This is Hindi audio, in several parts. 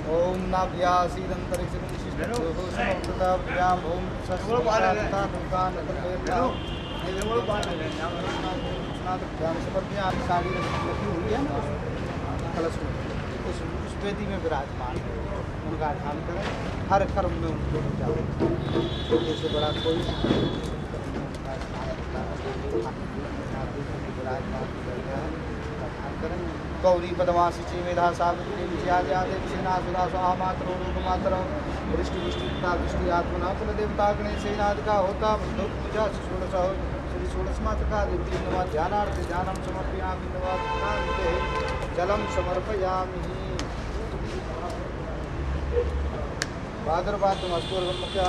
ओम नाभ्यासीदंतरिक्षं ओम साड़ी रखी हुई है कलश में उस वेदी में विराजमान उनका ध्यान करें, हर कर्म में उनको जाए। जैसे बड़ा कोई विराजमान करें। गौरी पदमासी चेमेधा सावित्री विजयादेव सेना सुधा स्वाहा मातरो लोक मातरम वृष्टि वृष्टिता दृष्टि आत्मना कुल देवता गणेशेनादिका होता पूजा षोडश श्री षोडश मातृका देवी नमः ध्यानार्थ ध्यानम समर्पयामि नमः जलम समर्पयामि। भाद्रपद मस्तूर्गम मुख्य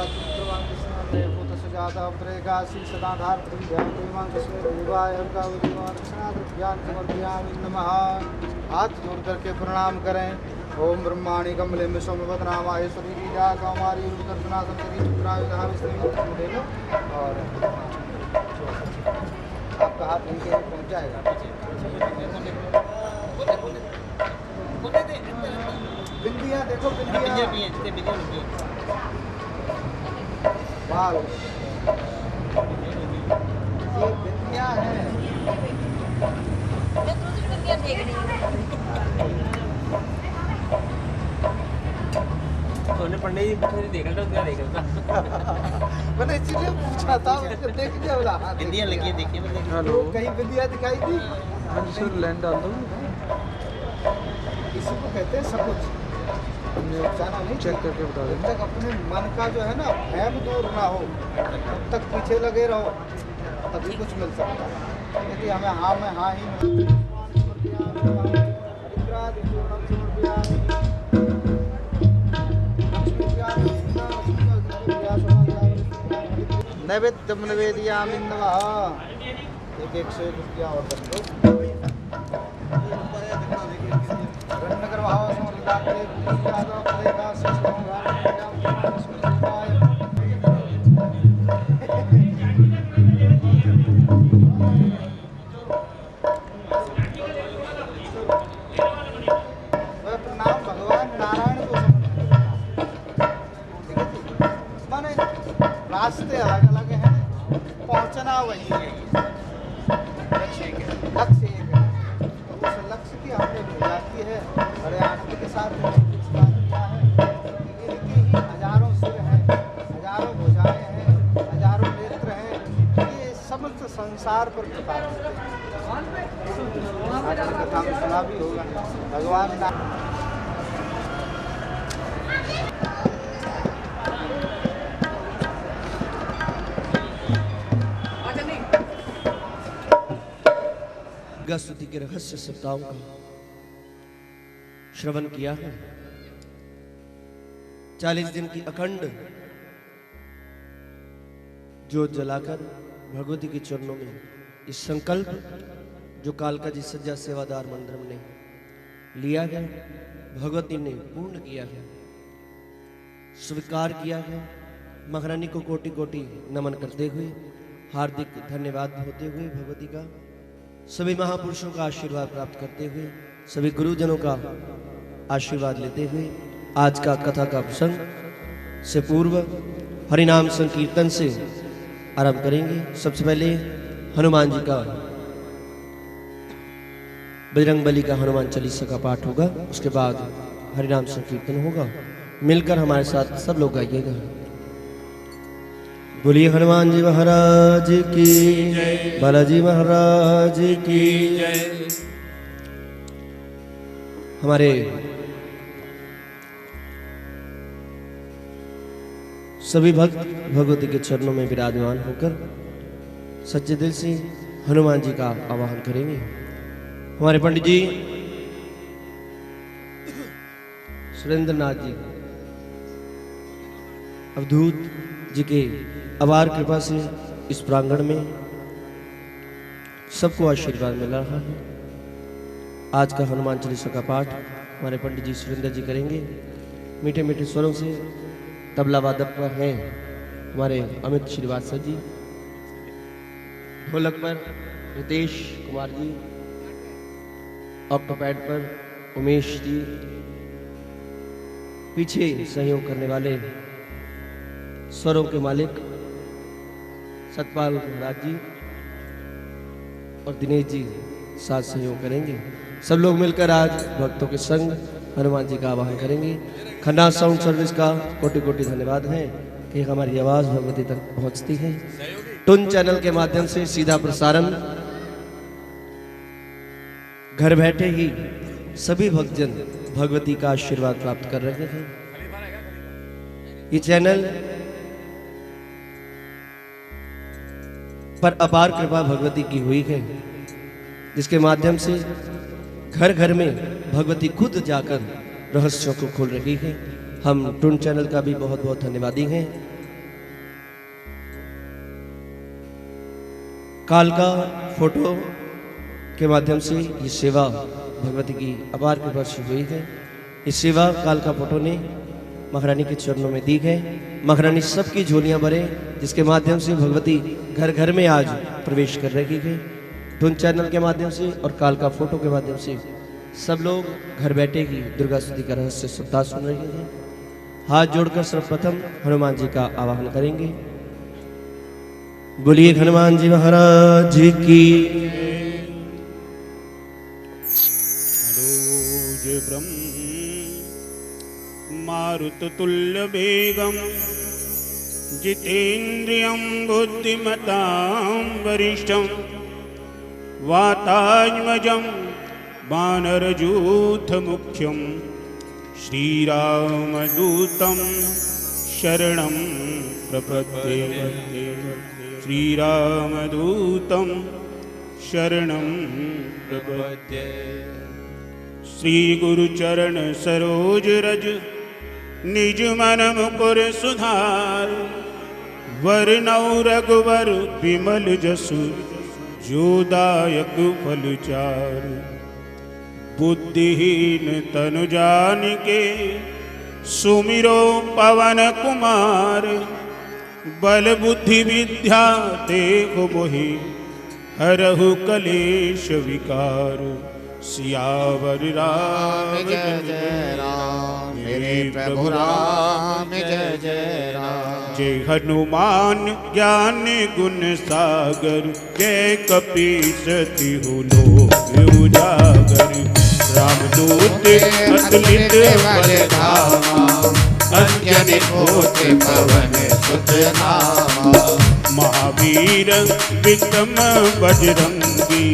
भूत सुजाता प्रेगासी सदाधार प्रियमां कस्मे देवाय का ज्ञान समर्पयामि नमः। हाथ जोड़ करके प्रणाम करें। ओम ब्रह्माणि कमले विश्वनामाय श्री लीला कौमारी दर्शना संतरी चुत्रायुधा और आपका हाथ इनके पहुँच जाएगा। बिंदियाँ देखो, बिंदियाँ बाल ये बिंदियाँ हैं। पंडित जी देखा था क्या देखा था मैंने इसीलिए पूछा था, देख लिया बोला बिंदियाँ लगी है, देखिए मैंने कहीं बिंदियाँ दिखाई दी। हाँ जी सर, लैंड डाल दो। इसी को कहते हैं सब कुछ नहीं चेक करके बता दें। जब तक अपने मन का जो है ना भय दूर ना हो तब तक पीछे लगे रहो, तभी कुछ मिल सकता है। यदि हमें हाँ में हाँ ही नैवेद्यम निवेदयामि नमः। एक एक से रुपया और कर दो। रत्नकर भाव समर्पिताते पूज्यादा पदेगा प्रणाम भगवान नारायण को माने रास्ते अलग अलग हैं, पहुंचना वही है, लक्ष्य एक है। उस लक्ष्य की हमने जाती है बड़े आनंद के साथ किया है। इनके ही हजारों सिर हैं, हजारों भुजाएं हैं, हजारों नेत्र हैं, ये समस्त संसार पर कृपा करते हैं। आपने कथा में सुना भी होगा भगवान स्तुति के रहस्य सप्ताहों का श्रवण किया है। 40 दिन की अखंड जोत जलाकर भगवती के चरणों में इस संकल्प जो कालका जी सज्जा सेवादार मंदिर ने लिया है, भगवती ने पूर्ण किया है, स्वीकार किया है। महारानी को कोटि कोटि नमन करते हुए, हार्दिक धन्यवाद होते हुए भगवती का, सभी महापुरुषों का आशीर्वाद प्राप्त करते हुए, सभी गुरुजनों का आशीर्वाद लेते हुए आज का कथा का प्रसंग से पूर्व हरिनाम संकीर्तन से आरंभ करेंगे। सबसे पहले हनुमान जी का, बजरंगबली का हनुमान चालीसा का पाठ होगा, उसके बाद हरिनाम संकीर्तन होगा। मिलकर हमारे साथ सब लोग गाइएगा। बोलिए हनुमान जी महाराज की जय, बालाजी महाराज की जय। हमारे सभी भक्त भगवती के चरणों में विराजमान होकर सच्चे दिल से हनुमान जी का आवाहन करेंगे। हमारे पंडित जी सुरेंद्र नाथ जी अवधूत जी के अपार कृपा से इस प्रांगण में सबको आशीर्वाद मिल रहा है। आज का हनुमान चालीसा का पाठ हमारे पंडित जी सुरेंद्र जी करेंगे। मीठे मीठे स्वरों से तबला वादक पर हैं हमारे अमित श्रीवास्तव जी, ढोलक पर रितेश कुमार जी, ऑक्टोपैड पर उमेश जी, पीछे सहयोग करने वाले स्वरों के मालिक सतपाल महाराज जी और दिनेश जी साथ सहयोग करेंगे। सब लोग मिलकर आज भक्तों के संग हनुमान जी का आवाहन करेंगे। खन्ना साउंड सर्विस का कोटि कोटि धन्यवाद है कि हमारी आवाज़ भगवती तक पहुंचती है। टुन चैनल के माध्यम से सीधा प्रसारण घर बैठे ही सभी भक्तजन भगवती का आशीर्वाद प्राप्त कर रहे हैं। ये चैनल पर अपार कृपा भगवती की हुई है, जिसके माध्यम से घर घर में भगवती खुद जाकर रहस्यों को खोल रही है। हम टुन चैनल का भी बहुत बहुत धन्यवादी हैं। काल का फोटो के माध्यम से ये सेवा भगवती की अपार कृपा से हुई है। इस सेवा काल का फोटो ने महारानी के चरणों में दी है। महारानी सबकी झोलियां भरे, जिसके माध्यम से भगवती घर घर में आज प्रवेश कर रही है। टुन चैनल के माध्यम से और काल का फोटो के माध्यम से सब लोग घर बैठे ही दुर्गा स्तुति का रहस्य सप्ताह सुन रहे हैं। हाथ जोड़कर सर्वप्रथम हनुमान जी का आवाहन करेंगे। बोलिए हनुमान जी महाराज की। मारुततुल्य वेगं जितेन्द्रियं बुद्धिमतां वरिष्ठं वातात्मजं वानरयूथमुख्यं श्रीरामदूतं शरणं प्रपद्ये। श्रीरामदूतं शरणं प्रपद्ये। श्री गुरुचरण सरोज रज निज मन मुकुर सुधार। वरनौ रघुवर विमल जसु जोदायक फल चार। बुद्धिहीन तनु जानिके सुमिरो पवन कुमार। बल बुद्धि विद्या देखो मोहि हरहु कलेश विकार। सियावर राम जय जय राम मेरे प्रभु राम जय जय राम। जय हनुमान ज्ञान गुण सागर। जय कपीस तिहु लोक उजागर। रामदूत अतुलित बल धामा। अंजनी पुत्र पवन सुत नामा। महावीर विक्रम बजरंगी।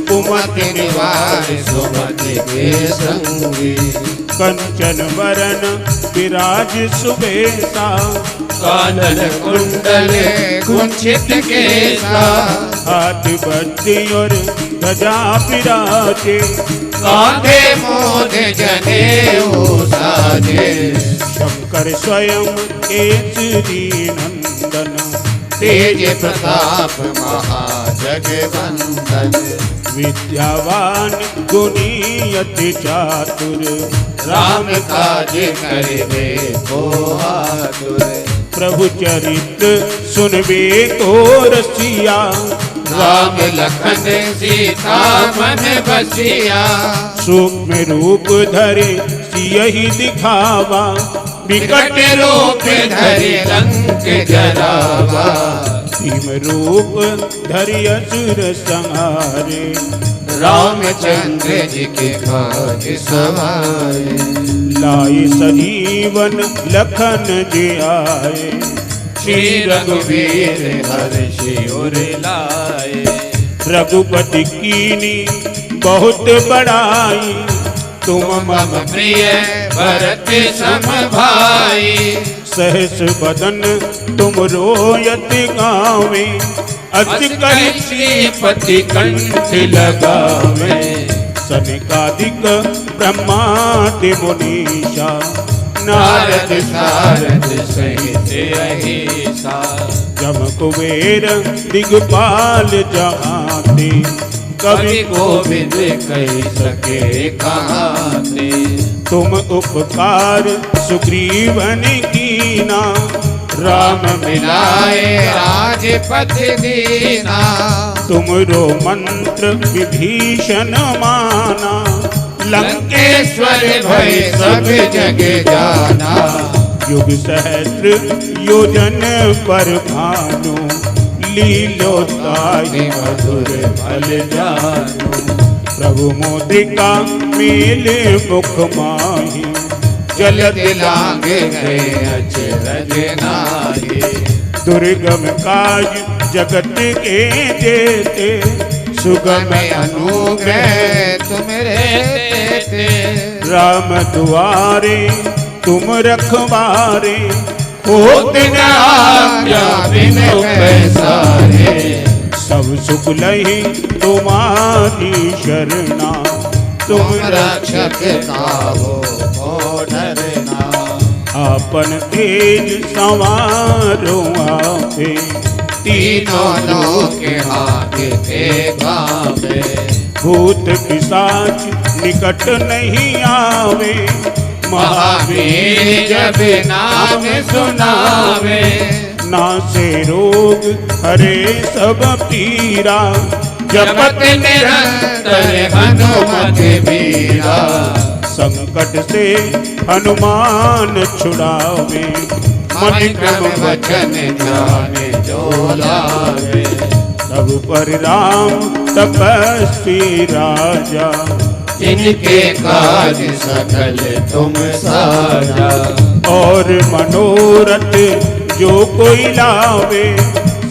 कुमति निवार सुमति के संगी। कंचन वरण विराज सुबेसा। कानन कुंडल कुंचित केसा। हाथ बत्ती और ध्वजा विराजे। कांधे मोद जनेऊ साजे। शंकर स्वयं केसरी नंदन। तेज प्रताप महाजगवंदन। विद्यावान गुणी अति चातुर। राम काज करिबे को आतुर। प्रभु चरित्र सुनबे को रसिया। राम लखन सीता मन बसिया। सूक्ष्म रूप धरे सियहि दिखावा। विकट रूप धरि लंक जरावा। भीम रूप धरि असुर संहारे। रामचंद्र जी के काज सवारे। लाए सजीवन लखन जी आए। श्री रघुवीर हर्षि उर लाए। रघुपति कीनी बहुत बड़ाई। तुम मम प्रिय भरत सम भाई। सहस बदन तुम रोयत गावे। अति कहि श्रीपति कंठ लगावे। सनकादिक ब्रह्मादि मुनीषा। नारद सारद सहित अहिसा। जम कुबेर दिगपाल जहाते। कवि गोविंद कह सके कहाते। तुम उपकार सुग्रीवन कीना। राम मिलाए राजपथ दीना। तुमरो मंत्र विभीषण माना। लंकेश्वर भय सब जग जाना। युग सहस्र योजन पर भानु लीलोताहि मधुर फल जानु। प्रभु मुद्रिका मेल मुख माही जलत लांग गए अचरज नाहि। दुर्गम काज जगत के जेते सुगम अनुग्रह तुमरे ते। राम दुआरे तुम रखवारे होत न आज्ञा बिन पैसारे। सब सुख लही तुम्हारी शरणा। तुम रक्षक काहो को डरना। आपन तेज संवारो आपे तीनों लोक हांकते गावे। भूत पिशाच निकट नहीं आवे। महावीर जब नाम सुनावे। नासे रोग हरे सब पीरा। जपत निरंतर हनुमत बीरा। संकट से हनुमान छुड़ावे। मन क्रम वचन ध्यान जो लावे। सब पर राम तपस्वी राजा। जिनके काज सकल तुम साजा। और मनोरथ जो कोई लावे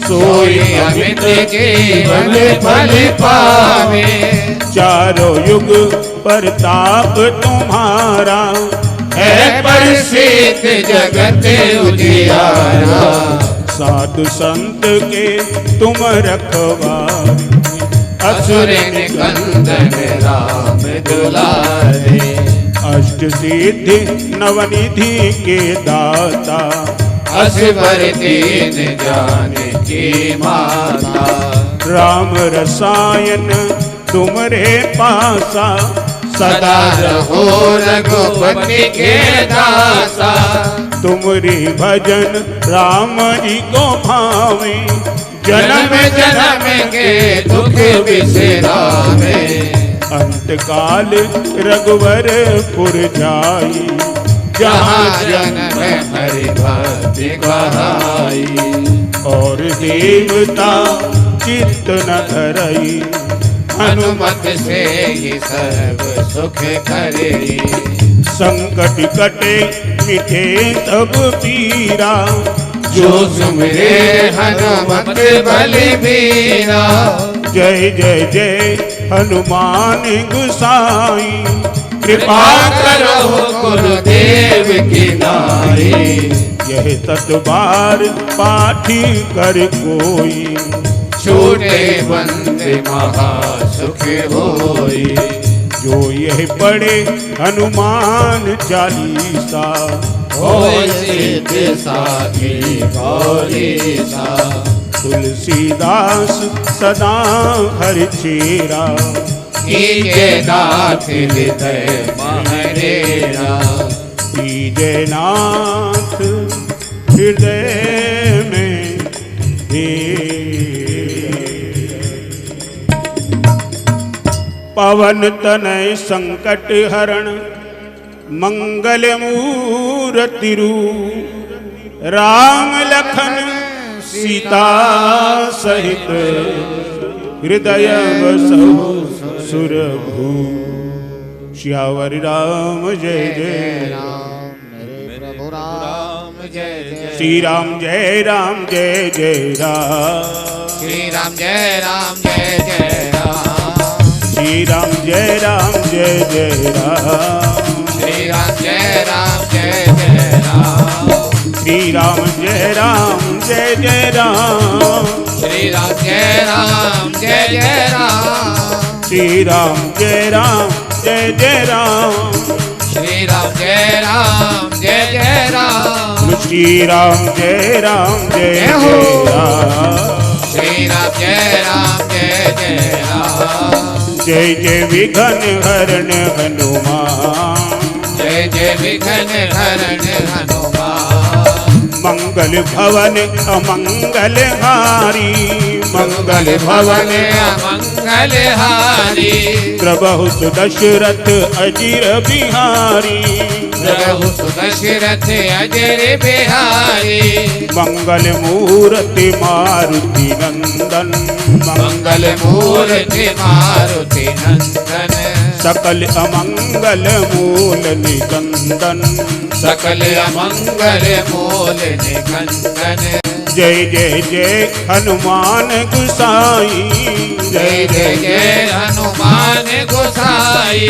सोई अमित जीवन फल पावे। चारों युग प्रताप तुम्हारा है प्रसिद्ध जगत उजियारा। साधु संत के तुम रखवारे। असुर निकंदन राम दुलारे। अष्ट सिद्धि नवनिधि के दाता। असवर दीन जानकी माता। राम रसायन तुमरे पासा। सदा रहो रघुपति के दासा। तुमरी भजन राम जी को भावे। जन्म जन्म के दुख बिसरावे। अंत काल रघुवरपुर जाई। जहाँ जन्म हरि भक्ति कहाई। और देवता चित्त न धरई। हनुमत से ही सर्व सुख करे। संकट कटे मिटे सब पीरा। जो सुमिरे हनुमत बलबीरा। जय जय जय हनुमान गुसाई। कृपा करो गुरुदेव की नाई। यह तत्बार पाठी कर कोई। छोटे बंदे महासुख होई। जो यह पढ़े हनुमान चालीसा। होय सिद्ध साखी गौरीसा। तुलसीदास सदा हर चेरा। कीजे नाथ हृदय महरेरा। कीजे नाथ हृदय में पवन तनय संकट हरण मंगल मूर्ति रूप। राम लखन सीता सहित हृदय बसहु सुरभू। श्यावर राम जय जय राम मेरे प्रभु राम जय जय। श्री राम जय राम जय जय राम। श्री राम जय राम जय जय राम। श्री राम जय राम जय जय राम। श्री राम जय राम जय जय राम। श्री राम जय राम जय जय राम। श्री राम जय राम जय जय राम। श्री राम जय राम जय जय राम। श्री राम जय राम जय जय राम। श्री राम जय राम जय जय राम। श्री राम जय राम जय जय राम। जय जय विघ्न हरण हनुमान। जय जय विघ्न हरण हनुमान। मंगल भवन अमंगल हारी, मंगल भवन अमंगल हारी। प्रभु सुदशरथ अजिर बिहारी, प्रभु सुदशरथ अजर बिहारी। मंगल मूर्ति मारुति नंदन, मंगल मूर्ति मारुति नंदन। सकल अमंगल मूल निकंदन, सकल अमंगल मूल निकंदन। जय जय जय हनुमान गुसाई, जय जय जय हनुमान गोसाई।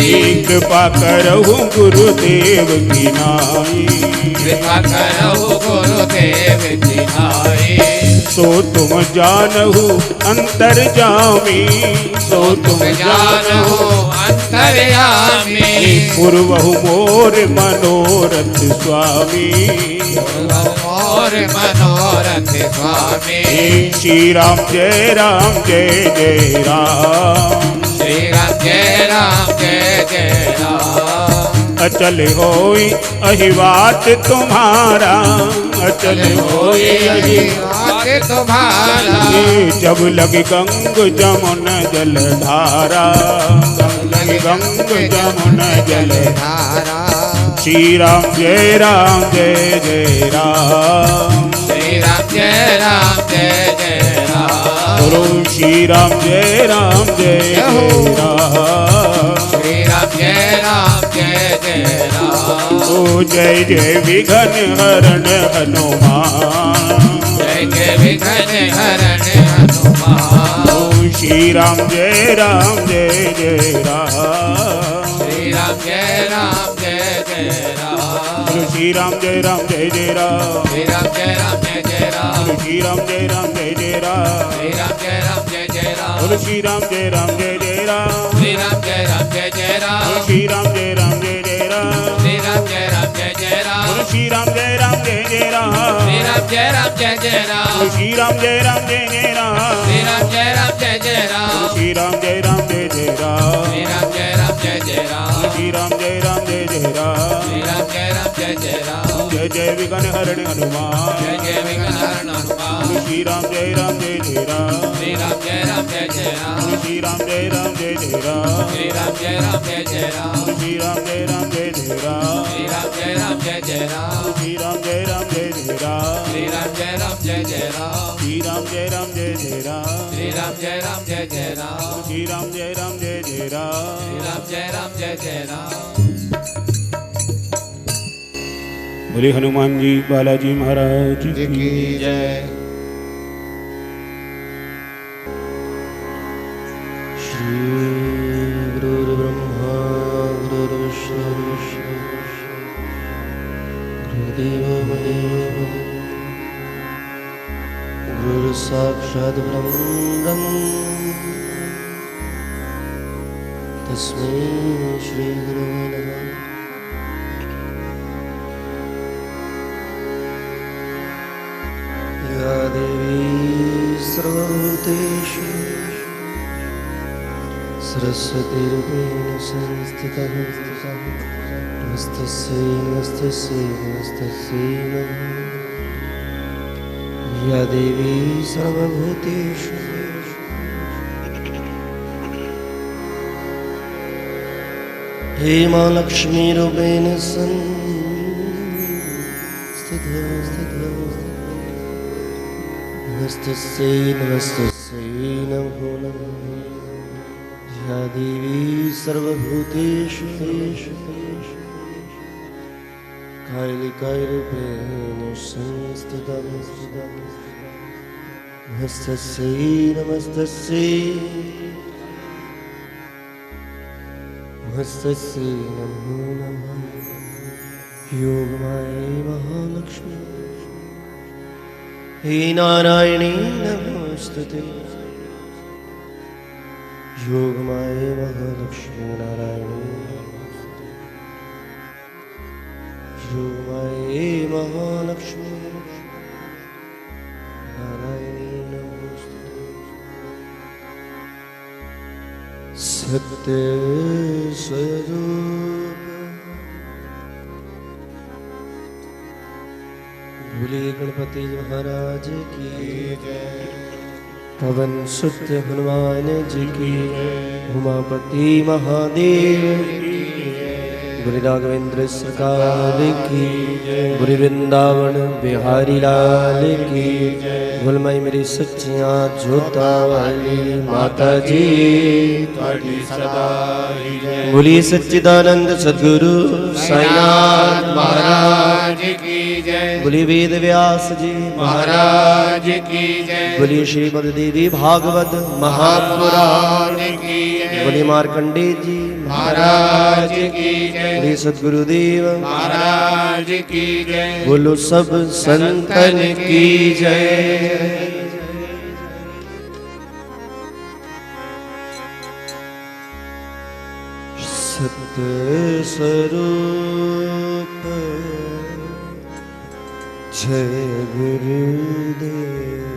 कृपा करहु गुरुदेव की नाई, कृपा करहु गुरुदेव की नाई। सो तुम जानहु अंतर जामी, सो तुम जानहु अंतर्यामी। पूर्वहु मोर मनोरथ स्वामी, मोर मनोरथ स्वामी। श्री राम जय जय राम, श्री राम जय जय राम। अचल होई अहिवात तुम्हारा, अचल होई अहिवात तुम्हारा। जब लगी गंग जमुन जलधारा, लगी गंग जमुन जलधारा। श्री राम जय जय राम, श्री राम जय जय राम। गुरु श्री राम जय जय राम, श्री राम जय जय राम। ओ जय जय विघ्न हरण हनुमान, जय जय विघ्न हरण हनुमान। ओ श्री राम जय जय राम, श्री राम जय जय राम। श्री राम जय जय राम, श्री राम जय जय राम। श्री राम जय जय राम, श्री राम जय जय राम। बोलो श्री राम जय जय राम, श्री राम जय जय राम। श्री राम जय जय राम, श्री राम जय जय राम। बोलो श्री राम जय जय राम, श्री राम जय जय राम। बोलो श्री राम जय जय राम, श्री राम जय जय राम। श्री राम जय जय राम, श्री राम जय जय राम। श्री राम जय जय राम, श्री राम जय जय राम। जय जय विघ्न हरण हनुमान, जय जय विघ्न हरण हनुमान। श्री राम जय जय राम, श्री राम जय राम। श्री राम जय जय राम, श्री राम जय जय राम। श्री राम जय जय राम, श्री राम जय जय राम। श्री राम जय जय राम, श्री राम जय जय राम। श्री राम जय जय राम, श्री राम जय जय राम। श्री राम जय जय राम, श्री राम जय जय राम। बोले हनुमान जी बालाजी महाराज की जय। श्री गुरुर्ब्रह्मा गुरुर्विष्णु गुरुदेवो महेश्वरः, गुरुः साक्षात् ब्रह्म तस्मै श्री गुरवे नमः। या देवी सर्वभूतेषु सरस्वतीरूपेण संस्थिता, नमस्तस्यै नमस्तस्यै नमस्तस्यै नमः। या देवी सर्वभूतेषु हे मां लक्ष्मीरूपेण संस्थिता, नमस्तस्यै नमस्तस्यै नमो नमः। या देवी सर्वभूतेषु कालिकारूपेण संस्थिता, नमस्तस्यै नमस्तस्यै नमस्तस्यै नमो नमः। योगमायै महालक्ष्मी हे नारायणी नमोस्तुते। योगमाये महालक्ष्मी नारायणी, योगमाये महालक्ष्मी नारायणी नमोस्तुते। सत्य स्वरूप बोलिए गणपति महाराज की पवन सुत हनुमान जी की उमापति महादेव गुरु राघवेंद्र सरकार की गुरु वृंदावन बिहारी लाल की गुलमई मेरी सच्चियां जोता वाली माता जी बोलिए सच्चिदानंद सद्गुरु साईनाथ महाराज की जय बोलिए वेद व्यास जी महाराज की जय बोलिए श्रीमद देवी भागवत महापुराण की जय बोलिए मार्कंडे जी महाराज की जय बोलिए सद्गुरुदेव महाराज की जय बोलो सब संतन की जय सत्य स्वरूप जय गुरुदेव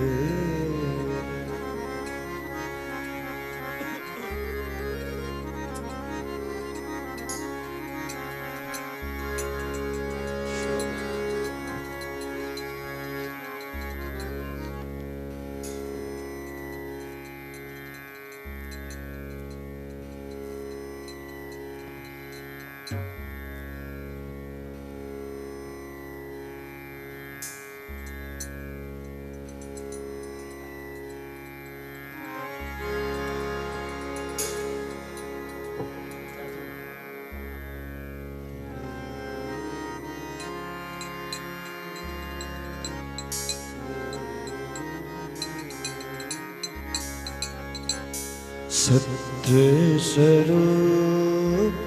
सत्य स्वरूप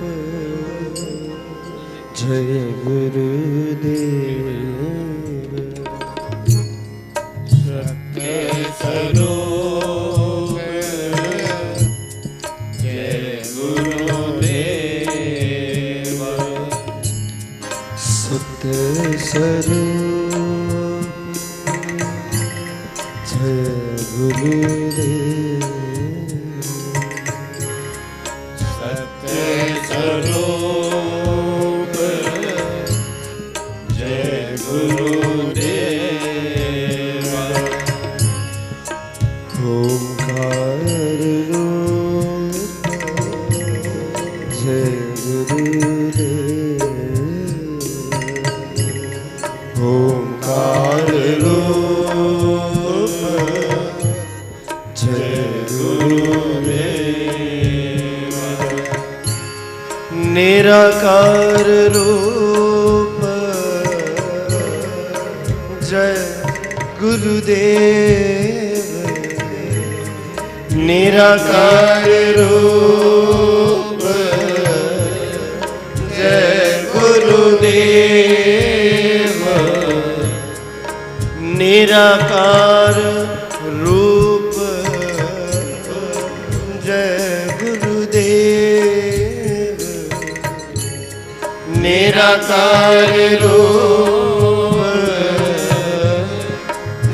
जय गुरुदेव सत्य स्वरूप जय गुरुदेव सत्य स्वरूप जय गुरुदेव स्वरूप जय गुरुदेव ओंकार रूप जय गुरुदेव ओंकार रूप जय गुरुदेव निराकार रूप जय गुरुदेव निराकार रूप जय गुरुदेव निराकार रूप जय गुरुदेव निराकार रूप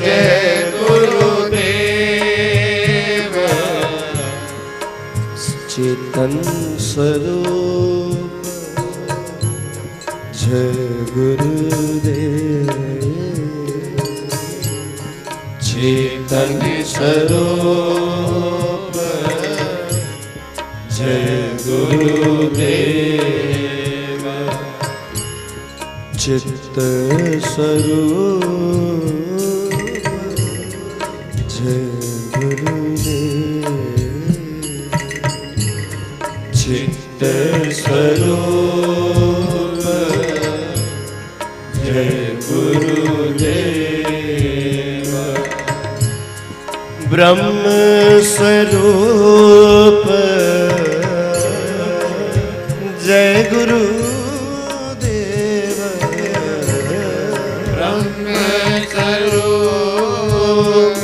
जय गुरुदेव चेतन स्वरूप जय गुरुदेव चेतन स्वरूप जय गुरुदेव चित्त स्वरूप जय गुरुदेव चित्त स्वरूप जय गुरुदेव ब्रह्म स्वरूप जय गुरुदेव ब्रह्म स्वरूप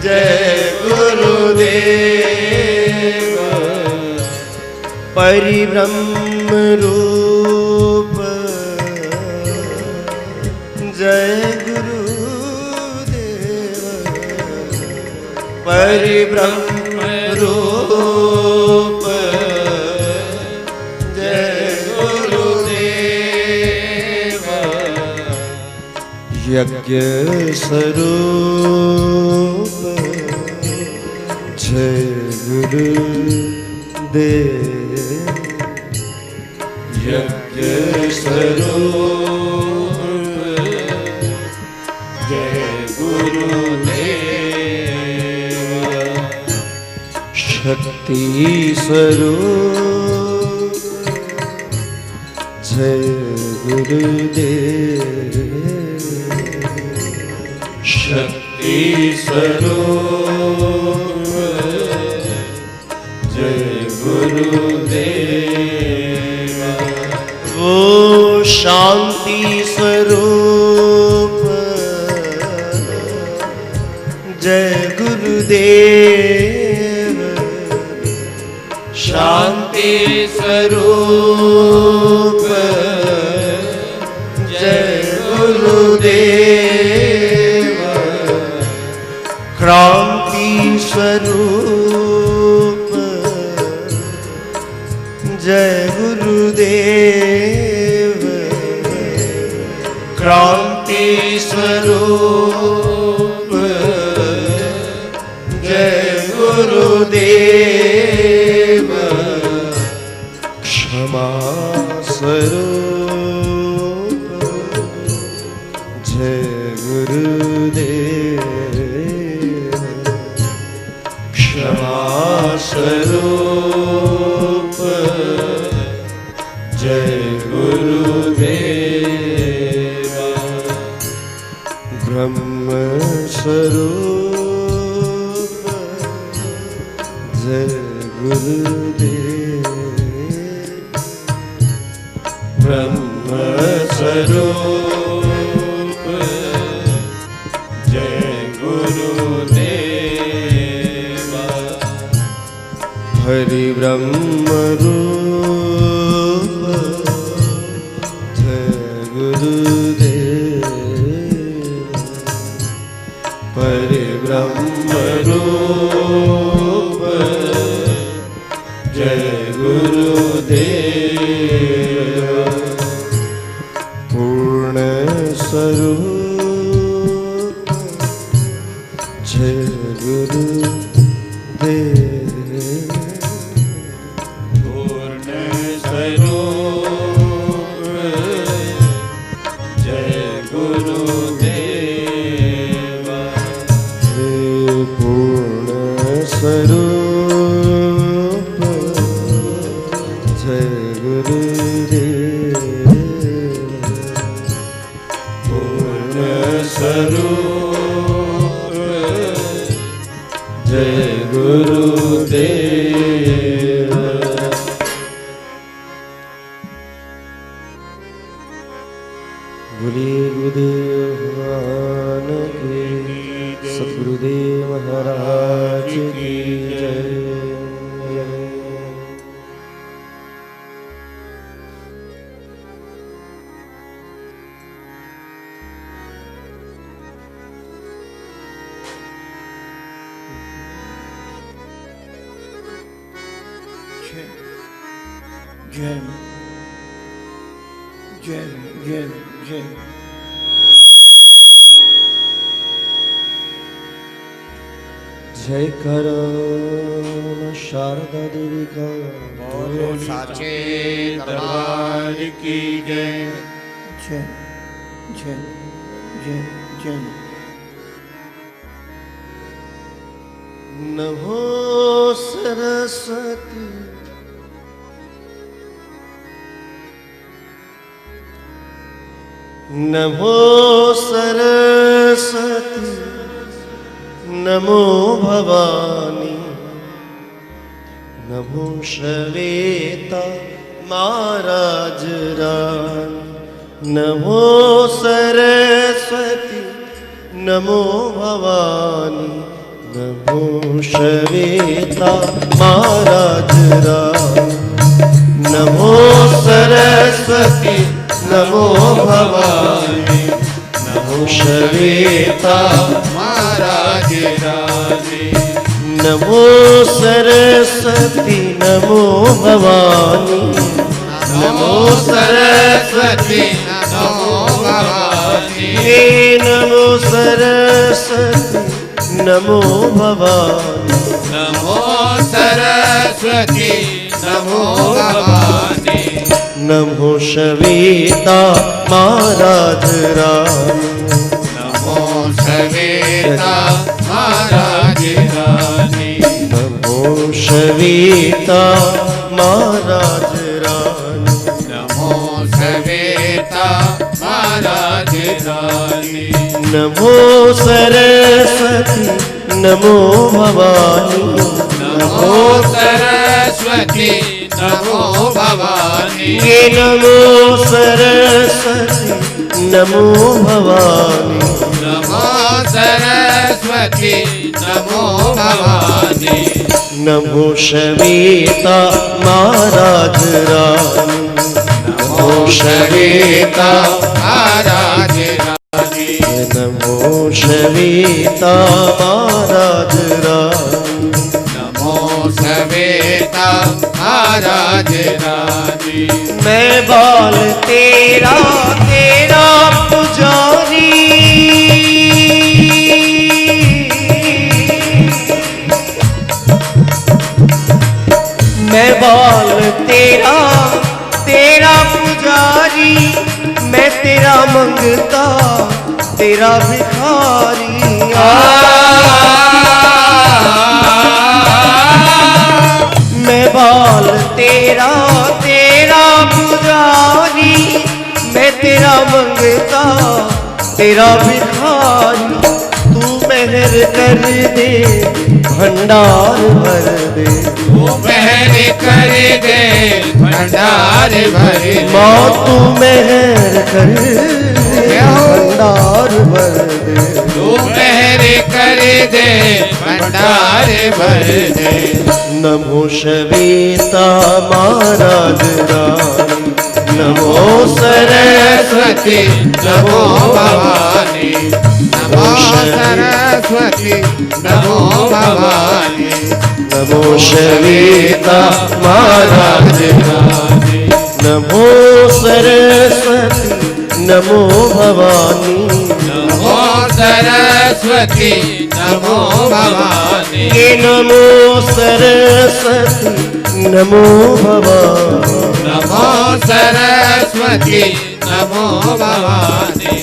जय गुरुदेव परिब्रह्म रूप जय गुरुदेव परिब्रह्म रूप जय गुरुदेव यज्ञ स्वरूप जय गुरुदेव। यज्ञ स्वरूप जय गुरुदेव। शक्ति स्वरूप जय गुरुदेव। शक्ति स्वरूप जय गुरुदेव। वो शांति स्वरूप जय गुरुदेव। शांति स्वरूप जय गुरुदेव। क्रांति स्वरूप जय गुरुदेव। क्रांति स्वरूप जय गुरुदेव। क्षमा स्वरूप जय गुरुदेव। क्षमा स्वरूप जय गुरुदेव। ब्रह्म स्वरूप जय गुरुदेव। ब्रह्म स्वरूप जय गुरुदेव। हरि ब्रह्म रूप जय गुरुदेव। हरि ब्रह्म रूप जय गुरुदेव। पूर्ण स्वरूप जय गुरुदेव। पूर्ण स्वरूप जय गुरुदेव। पूर्ण स्वरूप जय गुरुदेव। पूर्ण स्वरूप जय गुरुदेव। बोलिए गुरुदेव भगवान की, सतगुरुदेव महाराज की जय। जय जय जय जय। जय करो शारदा देवी का। बोलो साचे दरबार की जय। जय जय जय जय। नमो सरस्वती। नमो सरस्वती। नमो भवानी। नमो श्वेता महाराज रानी। नमो सरस्वती। नमो भवानी। नमो श्वेता महाराज रानी। नमो सरस्वती। नमो भवानी। नमो श्वेता महाराज रानी। नमो सरस्वती। नमो भवानी। नमो सरस्वती नमो भवानी। हे नमो सरस्वती नमो भवानी। नमो सरस्वती नमो भवानी। नमो श्वेता महाराज रानी। नमो श्वेता महाराज रानी। नमो श्वेता महाराज रानी। नमो श्वेता महाराज रानी। नमो सरस्वती नमो भवानी। नमो सरस्वती नमो भवानी। ये नमो सरस्वती नमो भवानी। नमो सरस्वती नमो भवानी। नमो श्वेता महाराज रानी। नमो श्वेता महाराज रानी। नमो श्वेता महाराज रानी। नमो श्वेता महाराज रानी। मैं बाल तेरा तेरा पुजारी। मैं बाल तेरा तेरा पुजारी। मैं तेरा मंगता तेरा भिखारी। मैं बाल तेरा तेरा पुजारी। मैं तेरा मंगता तेरा भिखारी। तू मेहर कर दे भंडार भर दे। तू मेहर कर दे भंडार भर दे। माँ तू मेहर कर दे भंडार भर दे। तू मेहर कर दे भंडार भर दे। नमो श्वेता महाराज रानी। नमो सरस्वती नमो भवानी। नमो सरस्वती नमो भवानी। नमो श्वेता महाराज रानी। नमो सरस्वती नमो भवानी। नमो सरस्वती नमो भवानी। ये नमो सरस्वती नमो भवानी। नमो सरस्वती नमो भवानी।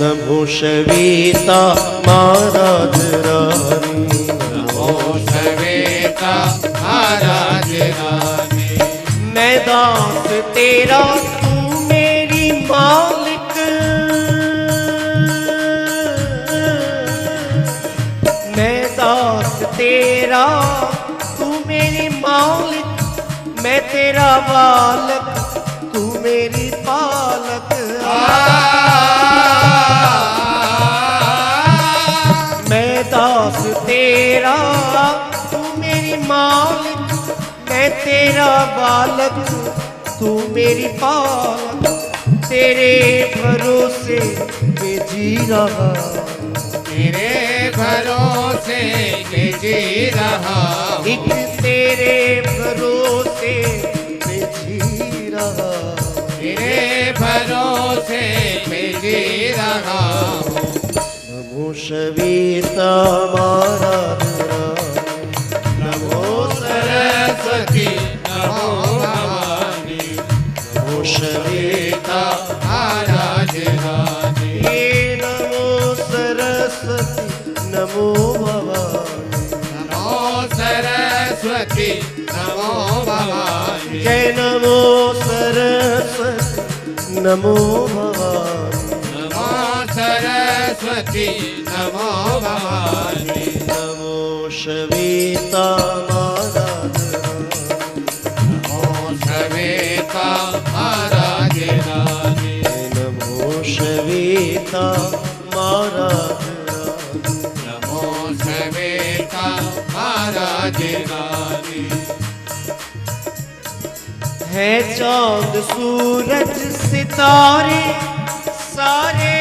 नमो श्वेता महाराज रानी। नमो श्वेता महाराज रानी। मैं दास तेरा तू मेरी मालिक। मैं दास तेरा तू मेरी मालिक। मैं तेरा बालक तू मेरी पालक। मैं दास तेरा तू मेरी मालिक। मैं तेरा बालक तू मेरी पालक। तेरे भरोसे मैं जी रहा। तेरे भरोसे मैं जी रहा हूँ। एक तेरे भरोसे मैं जी रहा। तेरे भरोसे मैं जी रहा हूँ। नमो श्वेता महाराज रानी। नमो सरस्वती नमो भवानी। नमो श्वेता महाराज रानी। हे नमो सरस्वती नमो भवानी। नमो सरस्वती नमो भवानी। जय नमो सरस्वती नमो भवानी। नमो सरस्वती नमो भवानी। नमो श्वेता महाराज रानी। नमो श्वेता महाराज रानी। नमो श्वेता महाराज रानी। नमो श्वेता महाराज रानी। है चांद सूरज सितारे सारे।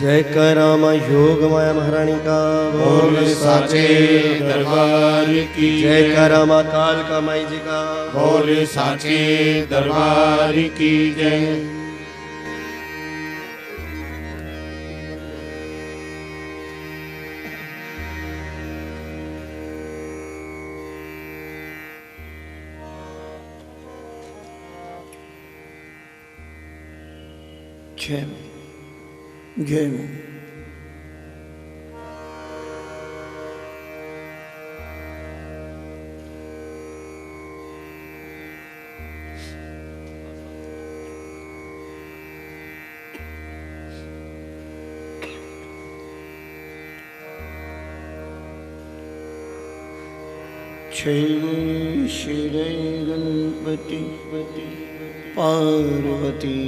जय करामा योग माया महारानी का बोल साचे दरबार की जय करामा काल का माई जी का बोल साचे दरबार की जय। जय जय जय श्री गणपति पार्वती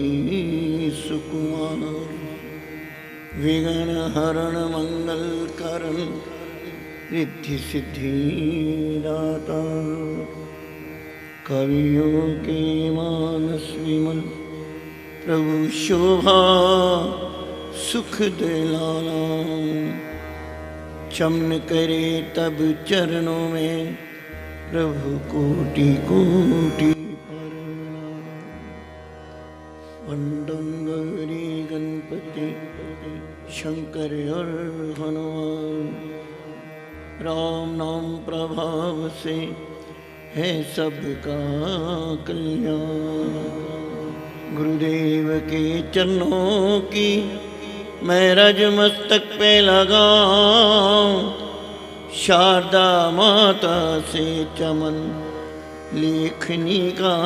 सुकुमार विघ्न हरण मंगल करण रिद्धि सिद्धि दाता कवियों के मानस विमल प्रभु शोभा सुख दिलाना चमन करे तब चरणों में प्रभु कोटि कोटि वंदन गौरी गणपति शंकर और हनुमान राम नाम प्रभाव से है सबका कल्याण। गुरुदेव के चरणों की मैं रज मस्तक पे लगाऊं शारदा माता से चमन लेखनी का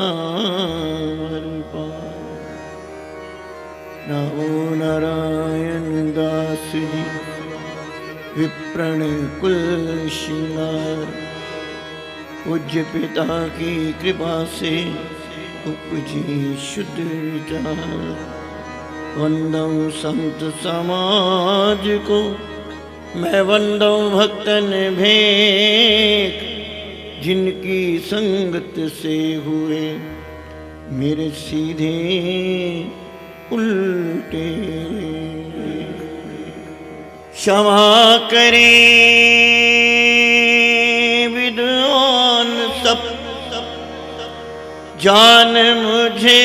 नमो नारायण दास जी विप्रण कुल श्रृंगार पूज्य पिता की कृपा से उपजी शुद्ध विचार। वंदम संत समाज को मैं वंदम भक्तन भेंट जिनकी संगत से हुए मेरे सीधे उल्टे। क्षमा करें विद्वान सब जान मुझे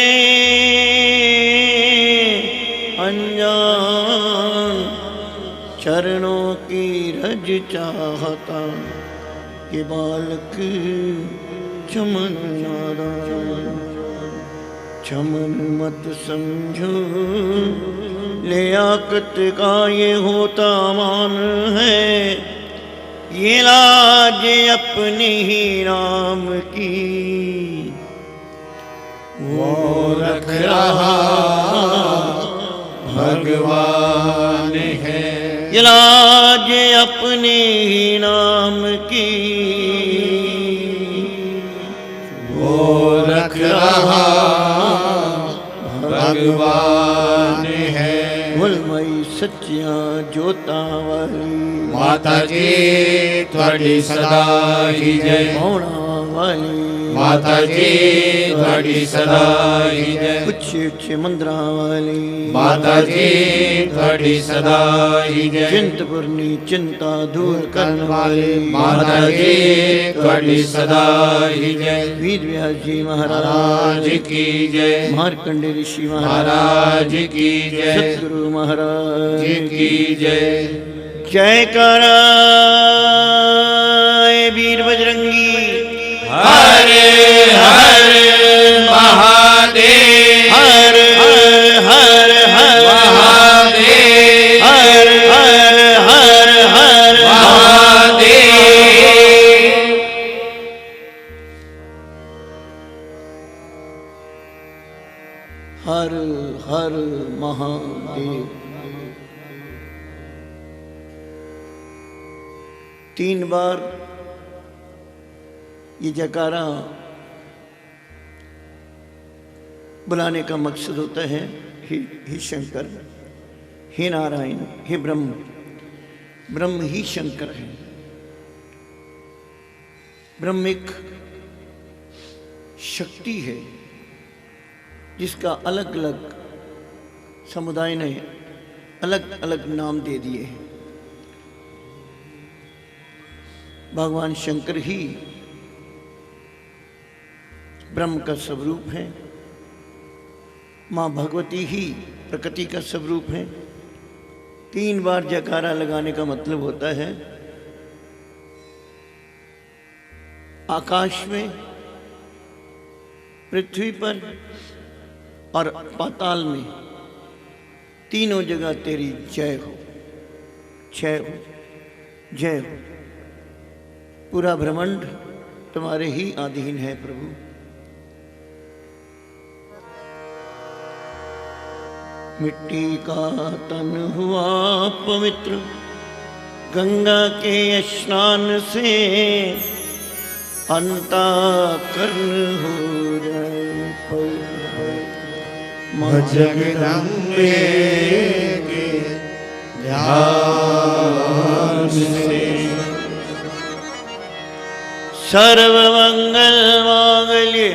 अनजान चरणों की रज चाहता ये बालक चमन नादान। चमन मत समझो लियाकत का ये होता मान है ये लाज अपने ही नाम की वो रख रहा भगवान है। ये लाज अपने ही नाम की वो रख रहा भगवान है। भुलमई सच्चिया जोता वाली माता जी थोड़ी सदा ही जय। मौना वाली माता जी थोड़ी सदा ही जय। उच्चे उच्चे मंदिरा वाली माता जी थोड़ी सदा ही जय। चिंतपूर्णी चिंता दूर करने वाली माता जी थोड़ी सदा ही जय। वीर व्यास जी महाराज की जय। मार्कंडे ऋषि महाराज की जय। सतगुरु महाराज की जय। जय करा वीर बजरंगी हर हर महादेव। हर हर हर महादेव। हर हर हर हर महादेव। हर हर महादेव। 3 बार ये जयकारा बुलाने का मकसद होता है हे शंकर, हे नारायण, हे ब्रह्म। ब्रह्म ही शंकर है। ब्रह्म एक शक्ति है जिसका अलग अलग समुदाय ने अलग अलग नाम दे दिए हैं। भगवान शंकर ही ब्रह्म का स्वरूप है, माँ भगवती ही प्रकृति का स्वरूप है। 3 बार जयकारा लगाने का मतलब होता है आकाश में, पृथ्वी पर और पाताल में, तीनों जगह तेरी जय हो, जय हो, जय हो। पूरा ब्रह्मांड तुम्हारे ही अधीन है प्रभु। मिट्टी का तन हुआ पवित्र गंगा के स्नान से, अंतःकरण हो जाए जगदम्बे के ध्यान से। सर्वमंगल मांगल्ये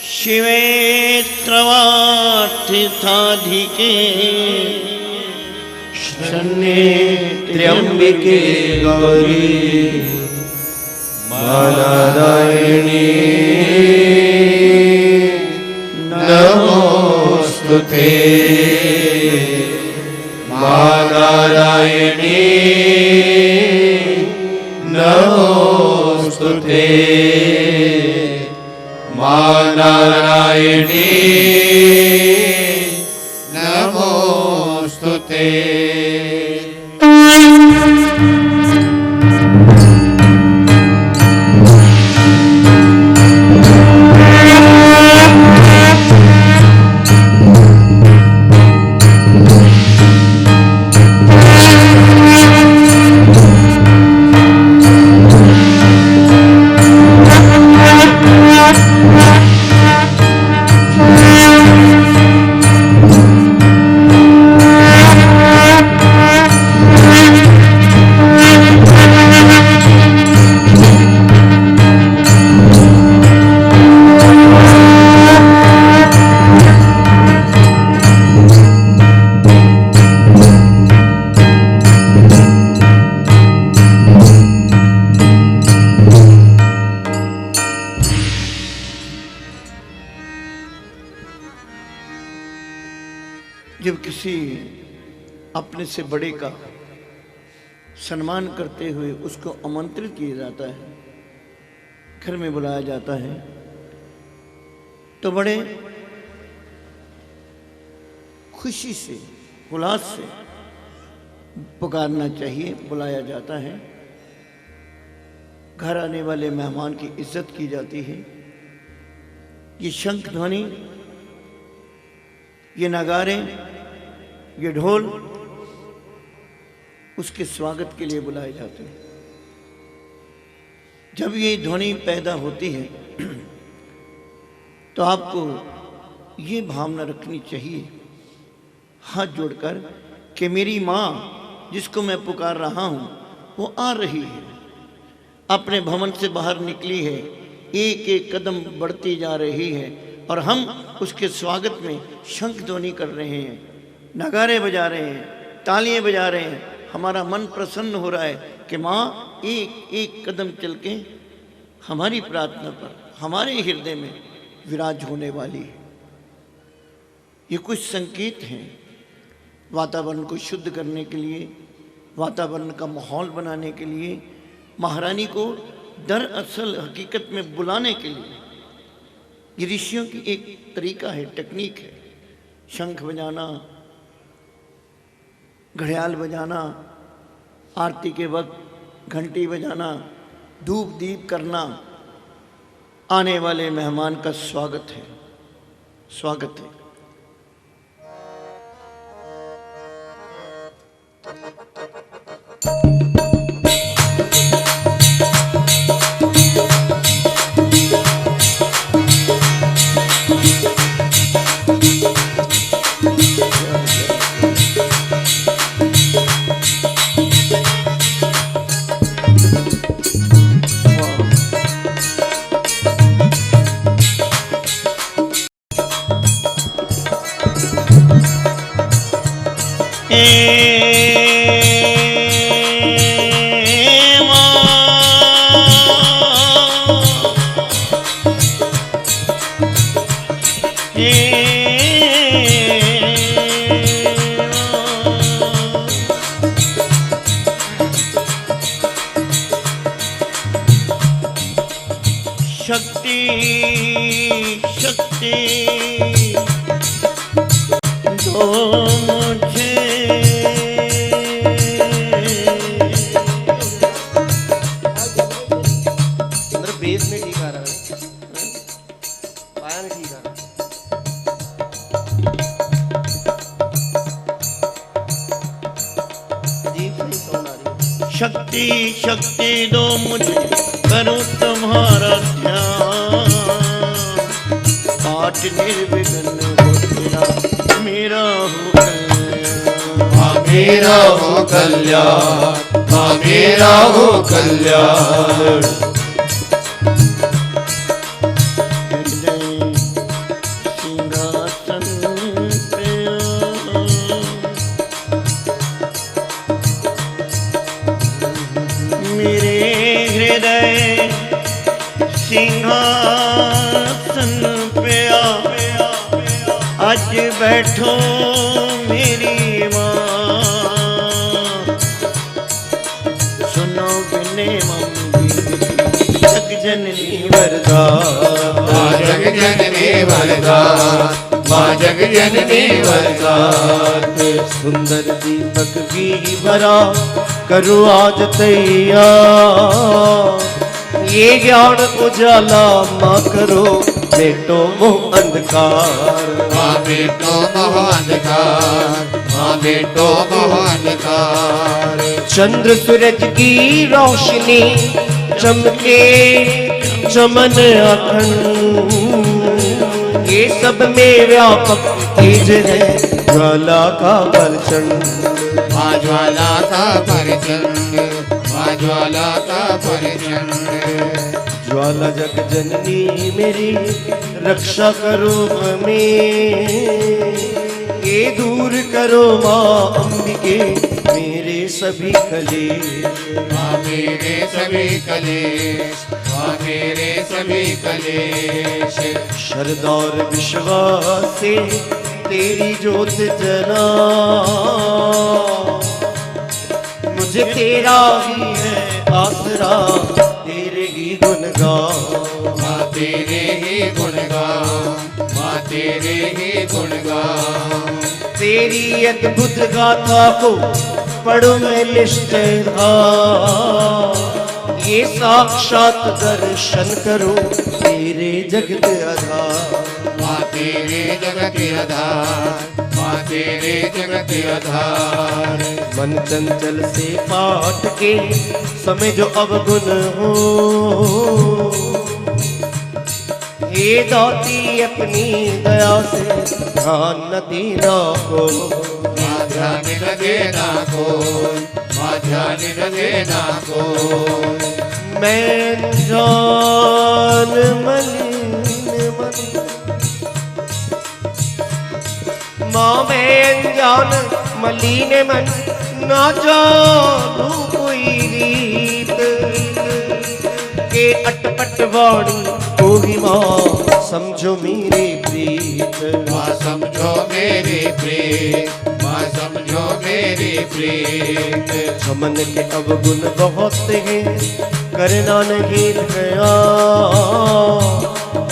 शिवे सर्वार्थ साधिके, शरण्ये त्र्यंबके गौरी नारायणी नमोस्तुते, नारायणी नमोस्तुते, नारायणी नमोस्तुते। जब किसी अपने से बड़े का सम्मान करते हुए उसको आमंत्रित किया जाता है, घर में बुलाया जाता है, तो बड़े खुशी से, उल्लास से पुकारना चाहिए, बुलाया जाता है। घर आने वाले मेहमान की इज्जत की जाती है। ये शंख ध्वनि, ये नगारे, ये ढोल उसके स्वागत के लिए बुलाए जाते हैं। जब ये ध्वनि पैदा होती है तो आपको ये भावना रखनी चाहिए हाथ जोड़कर कि मेरी माँ जिसको मैं पुकार रहा हूँ वो आ रही है, अपने भवन से बाहर निकली है, एक एक कदम बढ़ती जा रही है और हम उसके स्वागत में शंख ध्वनि कर रहे हैं, नगारे बजा रहे हैं, तालियां बजा रहे हैं। हमारा मन प्रसन्न हो रहा है कि माँ एक एक कदम चल के हमारी प्रार्थना पर हमारे हृदय में विराज होने वाली है। ये कुछ संकेत हैं वातावरण को शुद्ध करने के लिए, वातावरण का माहौल बनाने के लिए, महारानी को दरअसल हकीकत में बुलाने के लिए। ये ऋषियों की एक तरीका है, टेक्निक है। शंख बजाना, घड़ियाल बजाना, आरती के वक्त घंटी बजाना, धूप दीप करना, आने वाले मेहमान का स्वागत है, स्वागत है। शक्ति शक्ति दो मुझे अंदर बेस में ठीक आ रहा है, पाया में ठीक आ रहा है। अजीब सी साउंड आ रही है। शक्ति शक्ति दो मुझे करूं तुम्हारा ध्यान पाठ निर्विघ्न हो तेरा मेरा हो मेरा हो कल्याण, हाँ मेरा हो कल्याण। हृदय सिंहासन पे मेरे हृदय सिंहासन पे आज बैठो मेरी माँ, सुनो बिने मम्मी जग जननी वरदान, माँ जग जननी वरदान, माँ जग जननी वरदान। सुंदर दीपक की भरा करो आज तैयार, ये ज्ञान उजाला माँ करो बेटो मोह अंधकार। माँ बेटो मोह अंधकार, माँ बेटो मोह अंधकार। चंद्र सूरज की रोशनी चमके चमन अखंड, ये सब में व्यापक तेज है ज्वाला का प्रचंड। माँ ज्वाला का प्रचंड, माँ ज्वाला का प्रचंड। ज्वाला जग जननी मेरी रक्षा करो हमें, ये दूर करो माँ अंबिके मेरे सभी कलेश। माँ मेरे सभी कलेश, माँ मेरे सभी कलेश। श्रद्धा और विश्वास से तेरी ज्योत जला, मुझे तेरा ही है आसरा तेरे ही गुण गाऊं। माँ तेरे ही गुण गाऊं, माँ तेरे ही गुण गाऊं। तेरी अद्भुत गाथा को पढ़ो मैं निष्ठा, ये साक्षात दर्शन करो तेरे जगत आधार। माँ तेरे जगत आधार, माँ तेरे जगत आधार। मन चंचल से पाठ के समय जो अवगुण हो, हे दाती अपनी दया से ध्यान न देना को। माँ ध्यान न देना को, माँ ध्यान न देना को। मैं जान मलिन मन, माँ मैं अनजान मलिन मन, ना जानू कोई रीत के अटपट वाणी होगी माँ समझो मेरी प्रीत। माँ समझो मेरी प्रीत, माँ समझो मेरी प्रीत। चमन के अवगुण बहुत हैं करना नहीं गया,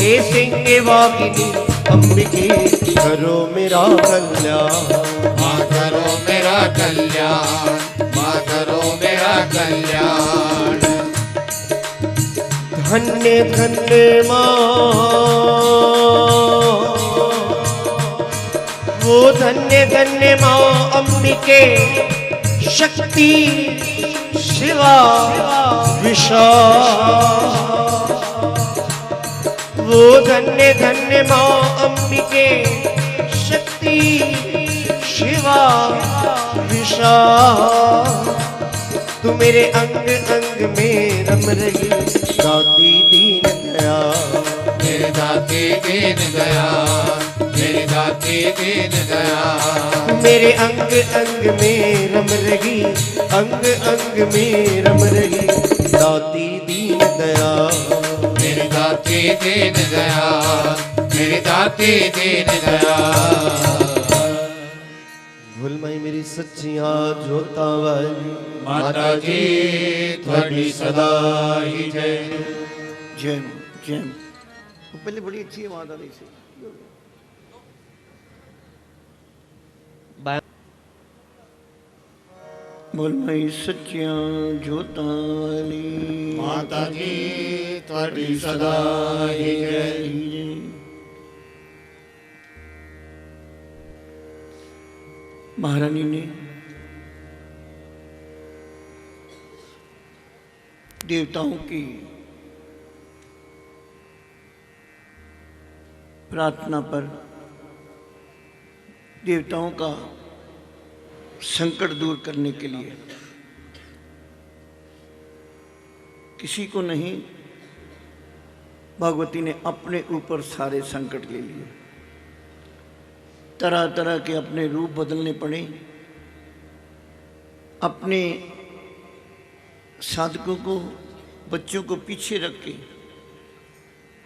हे सिंह वागिनी अंबिके करो मेरा कल्याण। माँ करो मेरा कल्याण, माँ करो मेरा कल्याण। धन्य धन्य माँ वो धन्य धन्य माँ अंबिके शक्ति शिवा विशाल। वो धन्य धन्य माँ अंबिके शक्ति शिवा विशाल। तू मेरे अंग अंग में रम रही दाती दीन दया, मेरे दाती दीन दया, मेरे दाते दीन दयाल। मेरे अंग अंग में रम रही, अंग अंग में रम रही दाती दीन दयाल। मेरे दाते दीन दयाल, मेरे दाते दीन दयाल। भूल मई मेरी सच्चियां जोता वाली माता जी थोड़ी सदा ही जय। जय जय। वो पहले बड़ी अच्छी आवाज आ रही थी। बोल मई सच्चियां जोतां वाली माता जी थोड़ी सदा ही जय। महारानी ने देवताओं की प्रार्थना पर, देवताओं का संकट दूर करने के लिए किसी को नहीं, भगवती ने अपने ऊपर सारे संकट ले लिए। तरह तरह के अपने रूप बदलने पड़े, अपने साधकों को, बच्चों को पीछे रख के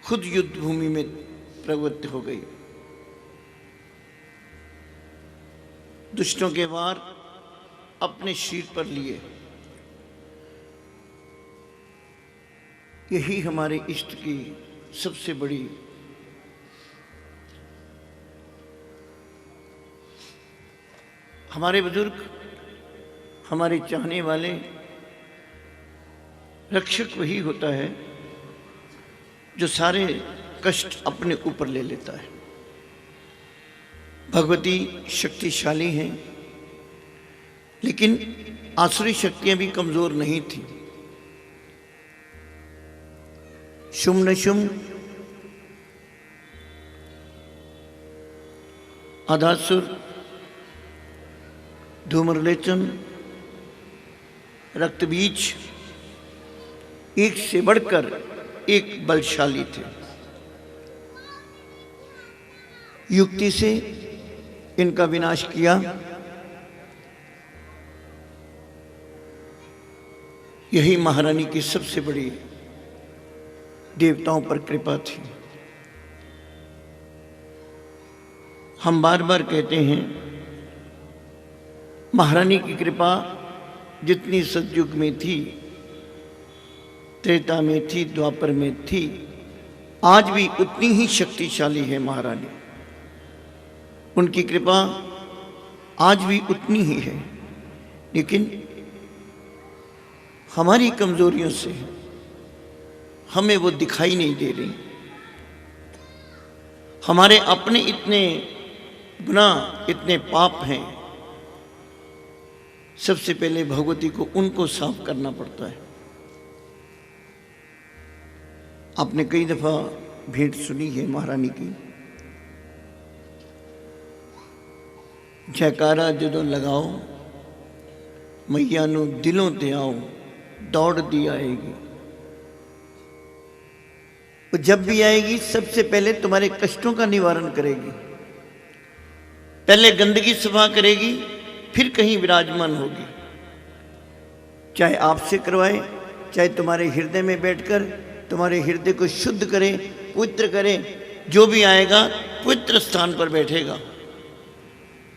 खुद युद्ध भूमि में प्रवृत्त हो गई। दुष्टों के वार अपने शीर पर लिए। यही हमारे इष्ट की सबसे बड़ी हमारे बुजुर्ग, हमारे चाहने वाले रक्षक वही होता है जो सारे कष्ट अपने ऊपर ले लेता है। भगवती शक्तिशाली हैं, लेकिन आसुरी शक्तियां भी कमजोर नहीं थी। शुम नशुम, आधासुर, धूम्रलेचन, रक्तबीज एक से बढ़कर एक बलशाली थे। युक्ति से इनका विनाश किया। यही महारानी की सबसे बड़ी देवताओं पर कृपा थी। हम बार बार कहते हैं, महारानी की कृपा जितनी सतयुग में थी, त्रेता में थी, द्वापर में थी, आज भी उतनी ही शक्तिशाली है महारानी। उनकी कृपा आज भी उतनी ही है, लेकिन हमारी कमजोरियों से हमें वो दिखाई नहीं दे रही। हमारे अपने इतने गुनाह, इतने पाप हैं, सबसे पहले भगवती को उनको साफ करना पड़ता है। आपने कई दफा भेंट सुनी है महारानी की। जयकारा जदों लगाओ, मैया नू दिलों ते आओ, दौड़ दी आएगी। वो जब भी आएगी सबसे पहले तुम्हारे कष्टों का निवारण करेगी। पहले गंदगी सफा करेगी, फिर कहीं विराजमान होगी। चाहे आपसे करवाए, चाहे तुम्हारे हृदय में बैठकर तुम्हारे हृदय को शुद्ध करे, पवित्र करे। जो भी आएगा पवित्र स्थान पर बैठेगा।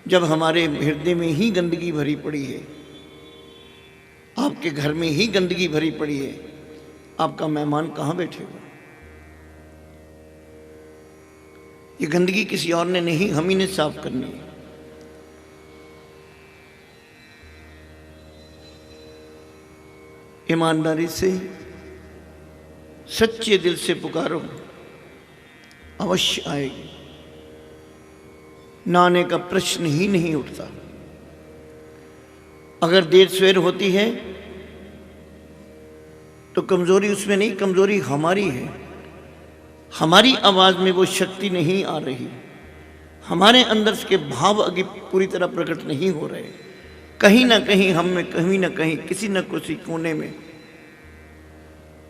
जब हमारे हृदय में ही गंदगी भरी पड़ी है, आपके घर में ही गंदगी भरी पड़ी है, आपका मेहमान कहाँ बैठेगा? ये गंदगी किसी और ने नहीं, हम ही ने साफ करनी है। ईमानदारी से, सच्चे दिल से पुकारो, अवश्य आएगी। ना आने का प्रश्न ही नहीं उठता। अगर देर सवेर होती है तो कमजोरी उसमें नहीं, कमजोरी हमारी है। हमारी आवाज में वो शक्ति नहीं आ रही, हमारे अंदर के भाव अभी पूरी तरह प्रकट नहीं हो रहे। कहीं ना कहीं हम में, कहीं ना कहीं, किसी न किसी कोने में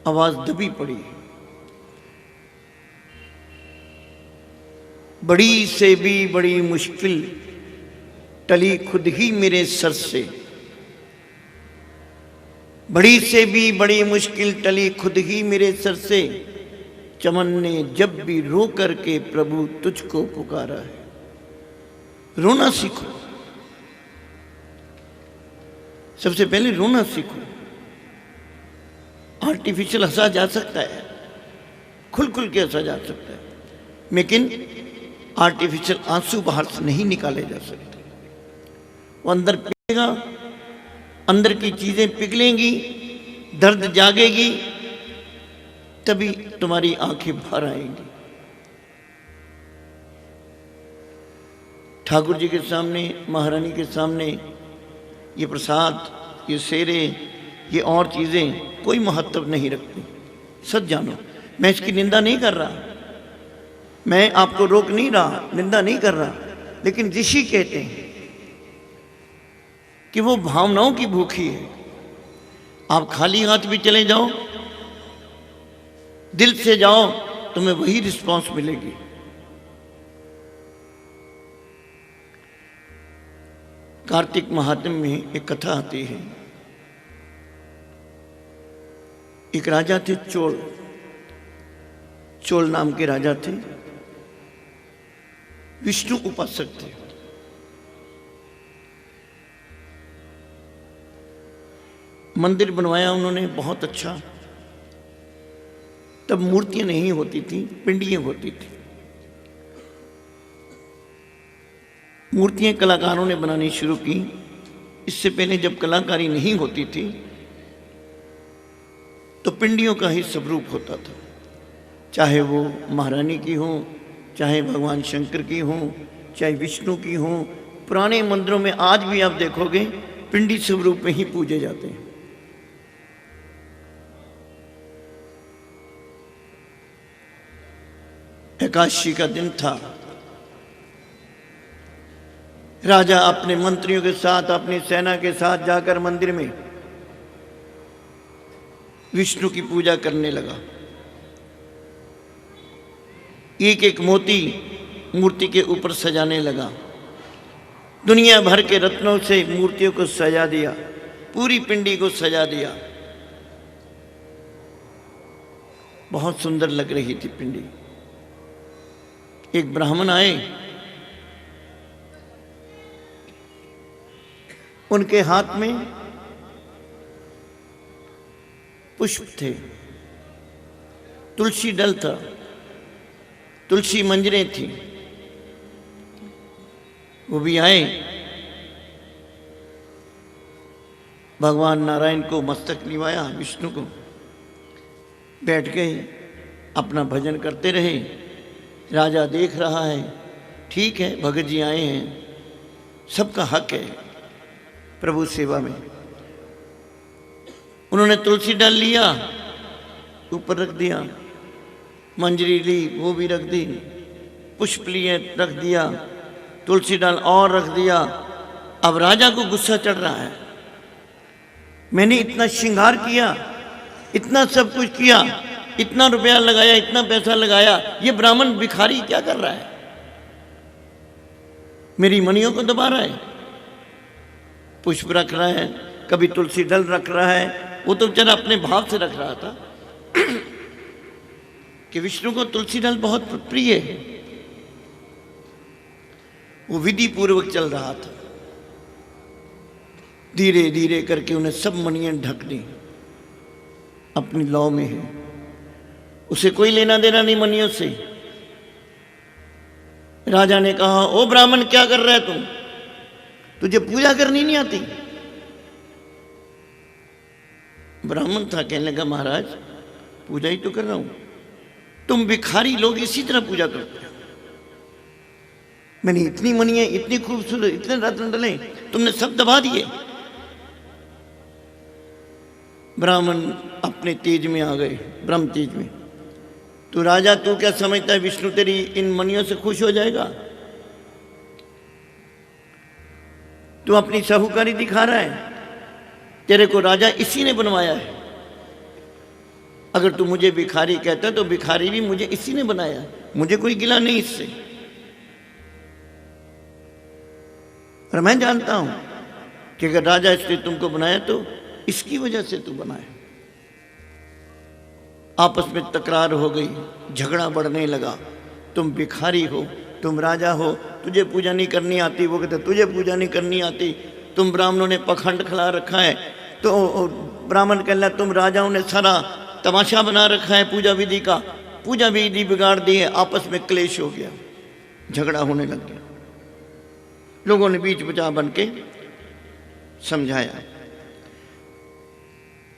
आवाज दबी पड़ी है। बड़ी से भी बड़ी मुश्किल टली खुद ही मेरे सर से, बड़ी से भी बड़ी मुश्किल टली खुद ही मेरे सर से, चमन ने जब भी रो करके प्रभु तुझको पुकारा है। रोना सीखो, सबसे पहले रोना सीखो। आर्टिफिशियल हंसा जा सकता है, खुल खुल के हंसा जा सकता है, लेकिन आर्टिफिशियल आंसू बाहर से नहीं निकाले जा सकते। वो अंदर पिघलेगा, अंदर की चीजें पिघलेंगी, दर्द जागेगी, तभी तुम्हारी आंखें भर आएंगी। ठाकुर जी के सामने, महारानी के सामने ये प्रसाद, ये सेरे, ये और चीजें कोई महत्व नहीं रखती। सच जानो, मैं इसकी निंदा नहीं कर रहा, मैं आपको रोक नहीं रहा, निंदा नहीं कर रहा, लेकिन ऋषि कहते हैं कि वो भावनाओं की भूखी है। आप खाली हाथ भी चले जाओ, दिल से जाओ, तुम्हें वही रिस्पांस मिलेगी। कार्तिक महात्म्य में एक कथा आती है। एक राजा थे चोल, चोल नाम के राजा थे, विष्णु उपासक थे। मंदिर बनवाया उन्होंने बहुत अच्छा। तब मूर्तियां नहीं होती थी, पिंडियां होती थी। मूर्तियां कलाकारों ने बनानी शुरू की। इससे पहले जब कलाकारी नहीं होती थी तो पिंडियों का ही स्वरूप होता था, चाहे वो महारानी की हो, चाहे भगवान शंकर की हो, चाहे विष्णु की हो। पुराने मंदिरों में आज भी आप देखोगे पिंडी स्वरूप में ही पूजे जाते हैं। एकादशी का दिन था। राजा अपने मंत्रियों के साथ, अपनी सेना के साथ जाकर मंदिर में विष्णु की पूजा करने लगा। एक एक मोती मूर्ति के ऊपर सजाने लगा। दुनिया भर के रत्नों से मूर्तियों को सजा दिया, पूरी पिंडी को सजा दिया। बहुत सुंदर लग रही थी पिंडी। एक ब्राह्मण आए, उनके हाथ में पुष्प थे, तुलसी दल था, तुलसी मंजरें थी। वो भी आए, भगवान नारायण को मस्तक लिवाया, विष्णु को, बैठ गए, अपना भजन करते रहे। राजा देख रहा है, ठीक है, भगत जी आए हैं, सबका हक है प्रभु सेवा में। उन्होंने तुलसी डाल लिया, ऊपर रख दिया, मंजरी ली, वो भी रख दी, पुष्प लिए रख दिया, तुलसी डाल और रख दिया। अब राजा को गुस्सा चढ़ रहा है, मैंने इतना श्रृंगार किया, इतना सब कुछ किया, इतना रुपया लगाया, इतना पैसा लगाया, ये ब्राह्मण भिखारी क्या कर रहा है? मेरी मणियों को दबा रहा है, पुष्प रख रहा है, कभी तुलसी दल रख रहा है। वो तो बेचारा अपने भाव से रख रहा था कि विष्णु को तुलसी दल बहुत प्रिय है। वो विधि पूर्वक चल रहा था। धीरे धीरे करके उन्हें सब मणियां ढक दी, अपनी लौ में है, उसे कोई लेना देना नहीं मणियों से। राजा ने कहा, ओ ब्राह्मण क्या कर रहा है तुम? तुझे पूजा करनी नहीं आती? ब्राह्मण था, कहने लगा, महाराज पूजा ही तो कर रहा हूं। तुम भिखारी लोग इसी तरह पूजा करते हो। मैंने इतनी मणियां, इतनी खूबसूरत, इतने रत्न डले, तुमने सब दबा दिए। ब्राह्मण अपने तेज में आ गए, ब्रह्म तेज में। तो राजा, तू क्या समझता है विष्णु तेरी इन मणियों से खुश हो जाएगा? तू अपनी साहूकारी दिखा रहा है, तेरे को राजा इसी ने बनवाया है। अगर तू मुझे भिखारी कहता तो भिखारी भी मुझे इसी ने बनाया है, मुझे कोई गिला नहीं इससे। पर मैं जानता हूं कि अगर राजा इसने तुमको बनाया तो इसकी वजह से तू बना है। आपस में तकरार हो गई, झगड़ा बढ़ने लगा। तुम भिखारी हो, तुम राजा हो, तुझे पूजा नहीं करनी आती, वो कहते तुझे पूजा नहीं करनी आती। तुम ब्राह्मणों ने पखंड खिला रखा है, तो ब्राह्मण कहला तुम राजाओं ने सारा तमाशा बना रखा है पूजा विधि का, पूजा विधि बिगाड़ दी है। आपस में क्लेश हो गया, झगड़ा होने लग गया। लोगों ने बीच बचा बन के समझाया,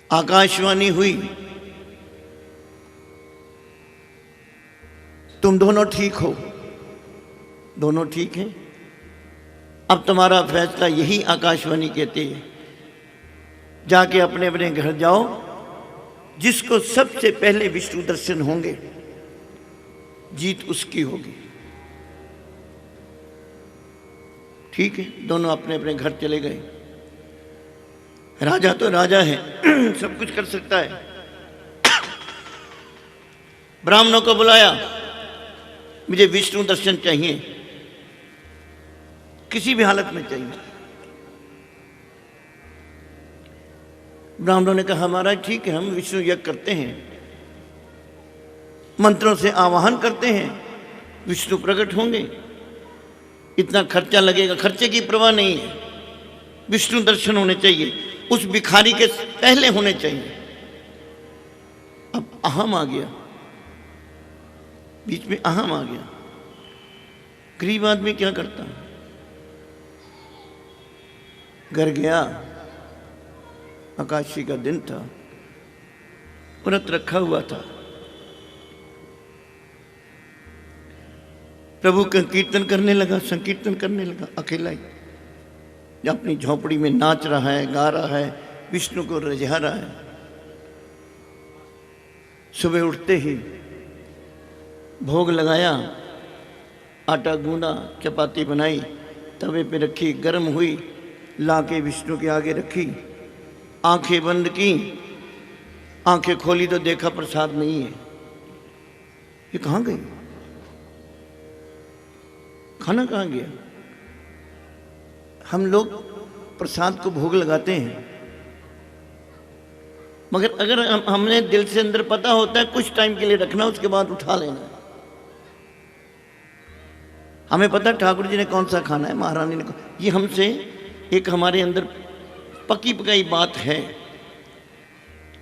आकाशवाणी हुई, तुम दोनों ठीक हो, दोनों ठीक हैं। अब तुम्हारा फैसला यही आकाशवाणी कहती है, जाके अपने अपने घर जाओ। जिसको सबसे पहले विष्णु दर्शन होंगे जीत उसकी होगी। ठीक है, दोनों अपने अपने घर चले गए। राजा तो राजा है, सब कुछ कर सकता है। ब्राह्मणों को बुलाया, मुझे विष्णु दर्शन चाहिए, किसी भी हालत में चाहिए। ब्राह्मणों ने कहा हमारा ठीक है, हम विष्णु यज्ञ करते हैं, मंत्रों से आवाहन करते हैं, विष्णु प्रकट होंगे। इतना खर्चा लगेगा, खर्चे की परवाह नहीं है, विष्णु दर्शन होने चाहिए, उस भिखारी के पहले होने चाहिए। अब अहम आ गया, बीच में अहम आ गया। गरीब आदमी क्या करता, घर गया, आकाशी का दिन था, व्रत रखा हुआ था, प्रभु का कीर्तन करने लगा, संकीर्तन करने लगा अकेला ही, अपनी झोपड़ी में नाच रहा है, गा रहा है, विष्णु को रिझा रहा है। सुबह उठते ही भोग लगाया, आटा गूंदा, चपाती बनाई, तवे पे रखी, गर्म हुई, लाके विष्णु के आगे रखी, आंखें बंद की, आंखें खोली तो देखा प्रसाद नहीं है। ये कहाँ गई, खाना कहाँ गया? हम लोग प्रसाद को भोग लगाते हैं, मगर अगर हमने दिल से अंदर पता होता है कुछ टाइम के लिए रखना, उसके बाद उठा लेना। हमें पता है ठाकुर जी ने कौन सा खाना है, महारानी ने, ये हमसे एक हमारे अंदर पकी पकाई बात है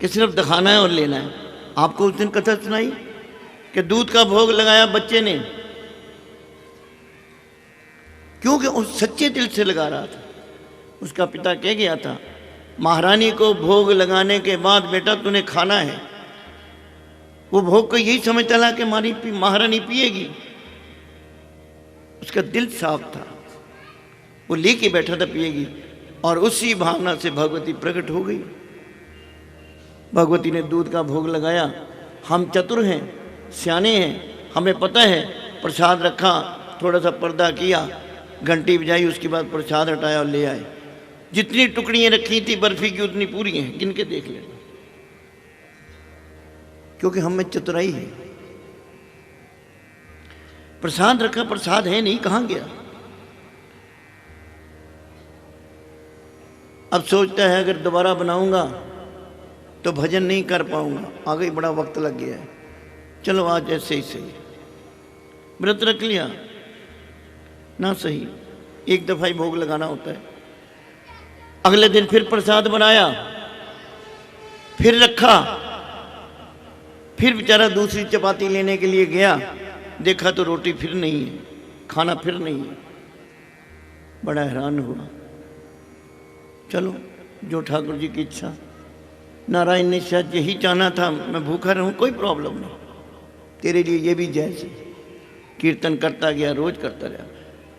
कि सिर्फ दिखाना है और लेना है। आपको उस दिन कथा सुनाई कि दूध का भोग लगाया बच्चे ने, क्योंकि उस सच्चे दिल से लगा रहा था। उसका पिता कह गया था महारानी को भोग लगाने के बाद बेटा तूने खाना है। वो भोग को यही समझ चला कि महारानी पिएगी। उसका दिल साफ था, वो लेके बैठा था पिएगी, और उसी भावना से भगवती प्रकट हो गई। भगवती ने दूध का भोग लगाया। हम चतुर हैं, सियाने हैं, हमें पता है। प्रसाद रखा, थोड़ा सा पर्दा किया, घंटी बजाई, उसके बाद प्रसाद हटाया और ले आए। जितनी टुकड़ियां रखी थी बर्फी की उतनी पूरी हैं, गिन के देख लेना, क्योंकि हम में चतुराई है। प्रसाद रखा, प्रसाद है नहीं, कहां गया? अब सोचता है अगर दोबारा बनाऊंगा तो भजन नहीं कर पाऊंगा, आगे बड़ा वक्त लग गया है, चलो आज ऐसे ही सही। व्रत रख लिया ना सही, एक दफा ही भोग लगाना होता है। अगले दिन फिर प्रसाद बनाया, फिर रखा, फिर बेचारा दूसरी चपाती लेने के लिए गया, देखा तो रोटी फिर नहीं है, खाना फिर नहीं है। बड़ा हैरान हुआ। चलो जो ठाकुर जी की इच्छा, नारायण ने शायद यही चाहना था, मैं भूखा रहूं, कोई प्रॉब्लम नहीं, तेरे लिए ये भी जायज़ है। कीर्तन करता गया, रोज करता रहा।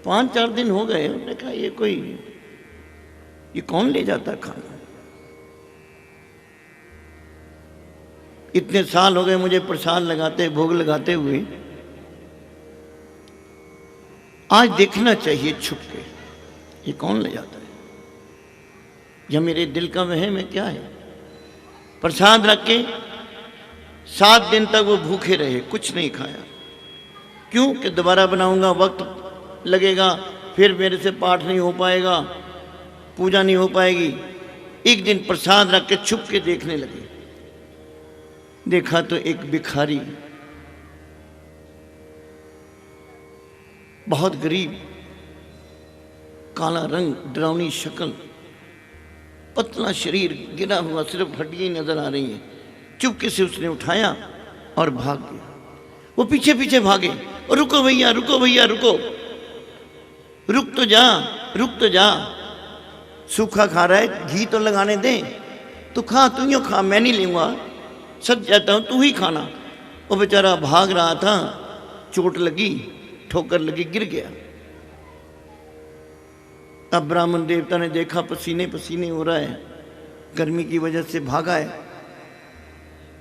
5-4 दिन हो गए, उन्होंने कहा ये कौन ले जाता खाना? इतने साल हो गए मुझे प्रसाद लगाते, भोग लगाते हुए, आज देखना चाहिए छुप के, ये कौन ले जाता है? यह मेरे दिल का वहम है क्या है? प्रसाद रख के 7 दिन तक वो भूखे रहे, कुछ नहीं खाया। क्यों? कि दोबारा बनाऊंगा, वक्त लगेगा, फिर मेरे से पाठ नहीं हो पाएगा, पूजा नहीं हो पाएगी। एक दिन प्रसाद रख के छुप के देखने लगे। देखा तो एक भिखारी, बहुत गरीब, काला रंग, डरावनी शक्ल, पतला शरीर, गिरा हुआ, सिर्फ हड्डियां नजर आ रही हैं। चुपके से उसने उठाया और भाग गया। वो पीछे पीछे भागे, और रुको भैया, रुको भैया, रुको, रुक तो जा, रुक तो जा, सूखा खा रहा है, घी तो लगाने दे, तू खा, तू यूँ खा, मैं नहीं लूँगा, सच जाता हूँ, तू ही खाना। वो बेचारा भाग रहा था, चोट लगी, ठोकर लगी, गिर गया। अब ब्राह्मण देवता ने देखा पसीने पसीने हो रहा है, गर्मी की वजह से भागा है,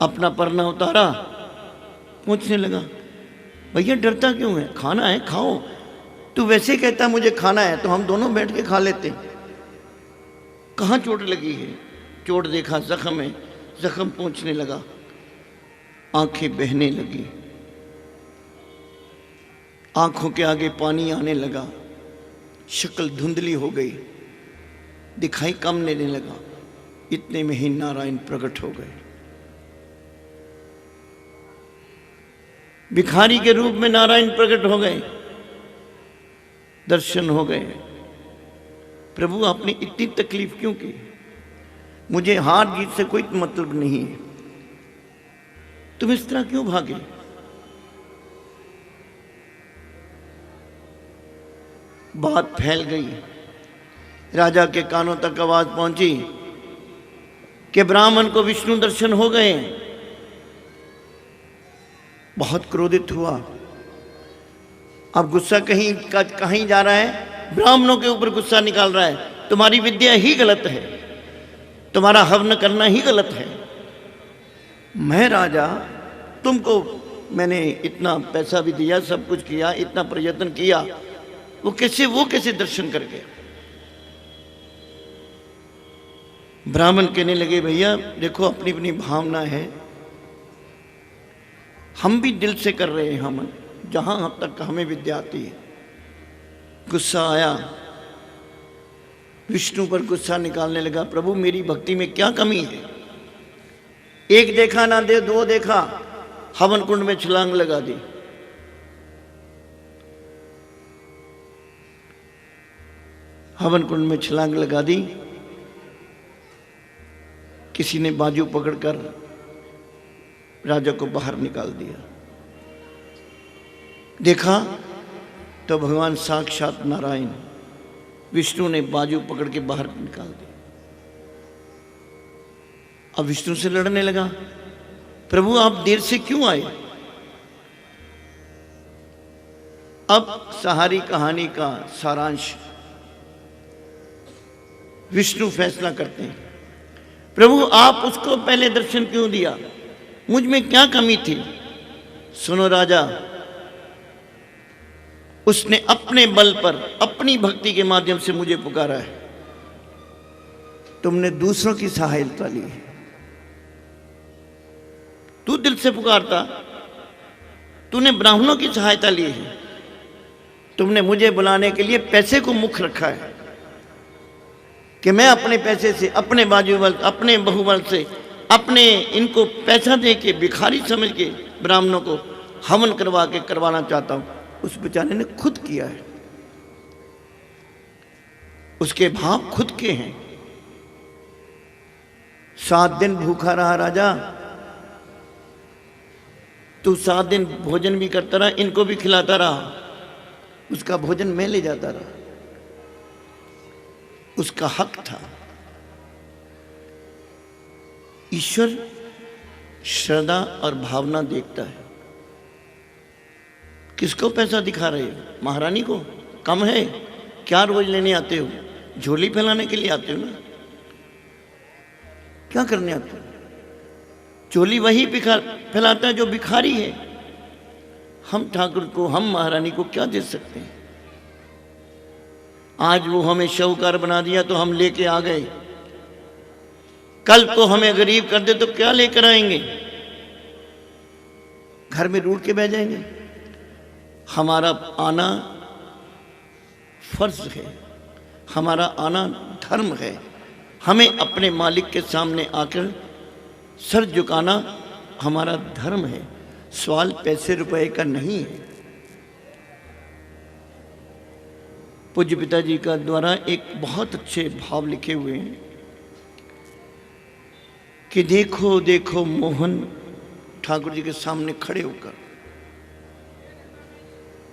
अपना परना उतारा, पूछने लगा, भैया डरता क्यों है, खाना है खाओ। तू वैसे कहता मुझे खाना है तो हम दोनों बैठ के खा लेते। कहाँ चोट लगी है? चोट देखा जख्म है, जख्म पूछने लगा, आंखें बहने लगी, आंखों के आगे पानी आने लगा, शक्ल धुंधली हो गई, दिखाई कम देने लगा। इतने में ही नारायण प्रकट हो गए। भिखारी के रूप में नारायण प्रकट हो गए, दर्शन हो गए। प्रभु आपने इतनी तकलीफ क्यों की? मुझे हार जीत से कोई मतलब नहीं है, तुम इस तरह क्यों भागे? बात फैल गई, राजा के कानों तक आवाज पहुंची कि ब्राह्मण को विष्णु दर्शन हो गए। बहुत क्रोधित हुआ, अब गुस्सा कहीं जा रहा है, ब्राह्मणों के ऊपर गुस्सा निकाल रहा है। तुम्हारी विद्या ही गलत है, तुम्हारा हवन करना ही गलत है। मैं राजा, तुमको मैंने इतना पैसा भी दिया, सब कुछ किया, इतना प्रयत्न किया, वो कैसे दर्शन कर गया? ब्राह्मण कहने लगे, भैया देखो अपनी अपनी भावना है, हम भी दिल से कर रहे हैं हमन, जहां अब तक हमें विद्या आती है। गुस्सा आया, विष्णु पर गुस्सा निकालने लगा, प्रभु मेरी भक्ति में क्या कमी है? एक देखा ना दे, दो देखा, हवन कुंड में छलांग लगा दी। हवन कुंड में छलांग लगा दी। किसी ने बाजू पकड़कर राजा को बाहर निकाल दिया। देखा तो भगवान साक्षात नारायण विष्णु ने बाजू पकड़ के बाहर निकाल दिया। अब विष्णु से लड़ने लगा, प्रभु आप देर से क्यों आए? अब सारी कहानी का सारांश विष्णु फैसला करते हैं। प्रभु आप उसको पहले दर्शन क्यों दिया? मुझ में क्या कमी थी? सुनो राजा, उसने अपने बल पर, अपनी भक्ति के माध्यम से मुझे पुकारा है। तुमने दूसरों की सहायता ली है। तू दिल से पुकारता, तूने ब्राह्मणों की सहायता ली है। तुमने मुझे बुलाने के लिए पैसे को मुख्य रखा है कि मैं अपने पैसे से, अपने बाजूबल, अपने बहुबल से, अपने इनको पैसा दे के, भिखारी समझ के ब्राह्मणों को हवन करवा के करवाना चाहता हूं। उस बेचारे ने खुद किया है, उसके भाव खुद के हैं। 7 दिन भूखा रहा राजा, तू 7 दिन भोजन भी करता रहा, इनको भी खिलाता रहा, उसका भोजन मैं ले जाता रहा, उसका हक था। ईश्वर श्रद्धा और भावना देखता है। किसको पैसा दिखा रहे हो? महारानी को? कम है क्या? रोज लेने आते हो? झोली फैलाने के लिए आते हो ना? क्या करने आते हो? झोली वही फैलाता है जो भिखारी है। हम ठाकुर को, हम महारानी को क्या दे सकते हैं? आज वो हमें शाहूकार बना दिया तो हम लेके आ गए, कल को हमें गरीब कर दे तो क्या लेकर आएंगे? घर में रूठ के बह जाएंगे। हमारा आना फर्ज है, हमारा आना धर्म है। हमें अपने मालिक के सामने आकर सर झुकाना हमारा धर्म है। सवाल पैसे रुपए का नहीं है। पूज्य पिताजी का द्वारा एक बहुत अच्छे भाव लिखे हुए हैं कि देखो देखो मोहन, ठाकुर जी के सामने खड़े होकर,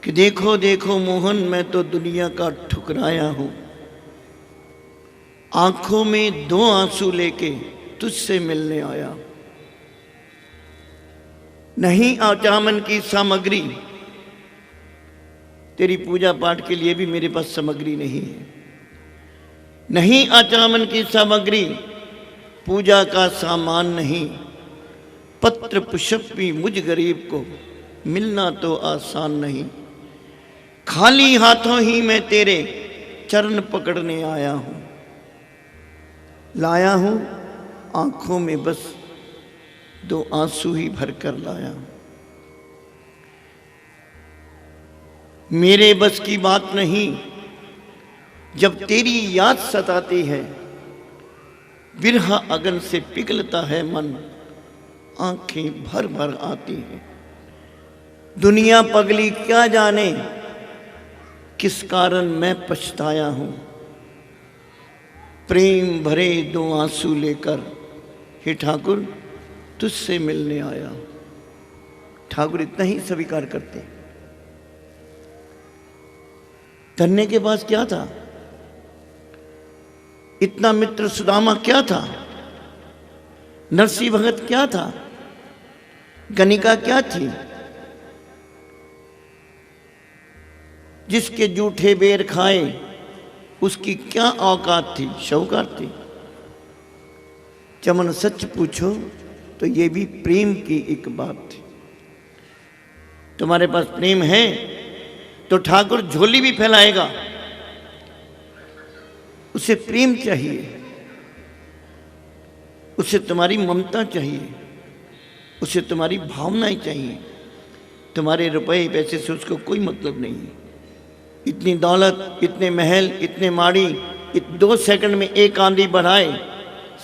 कि देखो देखो मोहन, मैं तो दुनिया का ठुकराया हूं, आंखों में 2 आंसू लेके तुझसे मिलने आया। नहीं आचामन की सामग्री, तेरी पूजा पाठ के लिए भी मेरे पास सामग्री नहीं है। नहीं आचामन की सामग्री, पूजा का सामान नहीं, पत्र पुष्प भी मुझ गरीब को मिलना तो आसान नहीं। खाली हाथों ही मैं तेरे चरण पकड़ने आया हूं, लाया हूं आंखों में बस 2 आंसू ही भरकर लाया हूं। मेरे बस की बात नहीं, जब तेरी याद सताती है, बिरहा अगन से पिघलता है मन, आंखें भर भर आती हैं। दुनिया पगली क्या जाने, किस कारण मैं पछताया हूं, प्रेम भरे 2 आंसू लेकर, हे ठाकुर तुझसे मिलने आया। ठाकुर इतना ही स्वीकार करते। धन्य के पास क्या था? इतना मित्र सुदामा क्या था? नरसिंह भगत क्या था? गणिका क्या थी? जिसके जूठे बेर खाए उसकी क्या औकात थी, शौकात थी? चमन सच पूछो तो ये भी प्रेम की एक बात थी। तुम्हारे पास प्रेम है तो ठाकुर झोली भी फैलाएगा। उसे प्रेम चाहिए, उसे तुम्हारी ममता चाहिए, उसे तुम्हारी भावनाएं चाहिए। तुम्हारे रुपए पैसे से उसको कोई मतलब नहीं है। इतनी दौलत, इतने महल, इतने माड़ी, 2 सेकंड में एक आंधी बढ़ाए,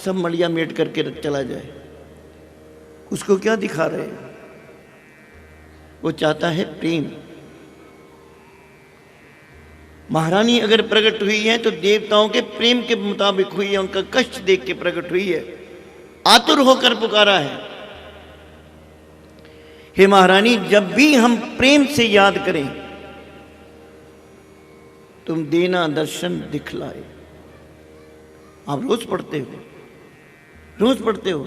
सब मड़िया मेट करके चला जाए। उसको क्या दिखा रहे हैं? वो चाहता है प्रेम। महारानी अगर प्रकट हुई है तो देवताओं के प्रेम के मुताबिक हुई है, उनका कष्ट देख के प्रकट हुई है, आतुर होकर पुकारा है। हे महारानी, जब भी हम प्रेम से याद करें तुम देना दर्शन दिखलाए। आप रोज पढ़ते हो, रोज पढ़ते हो,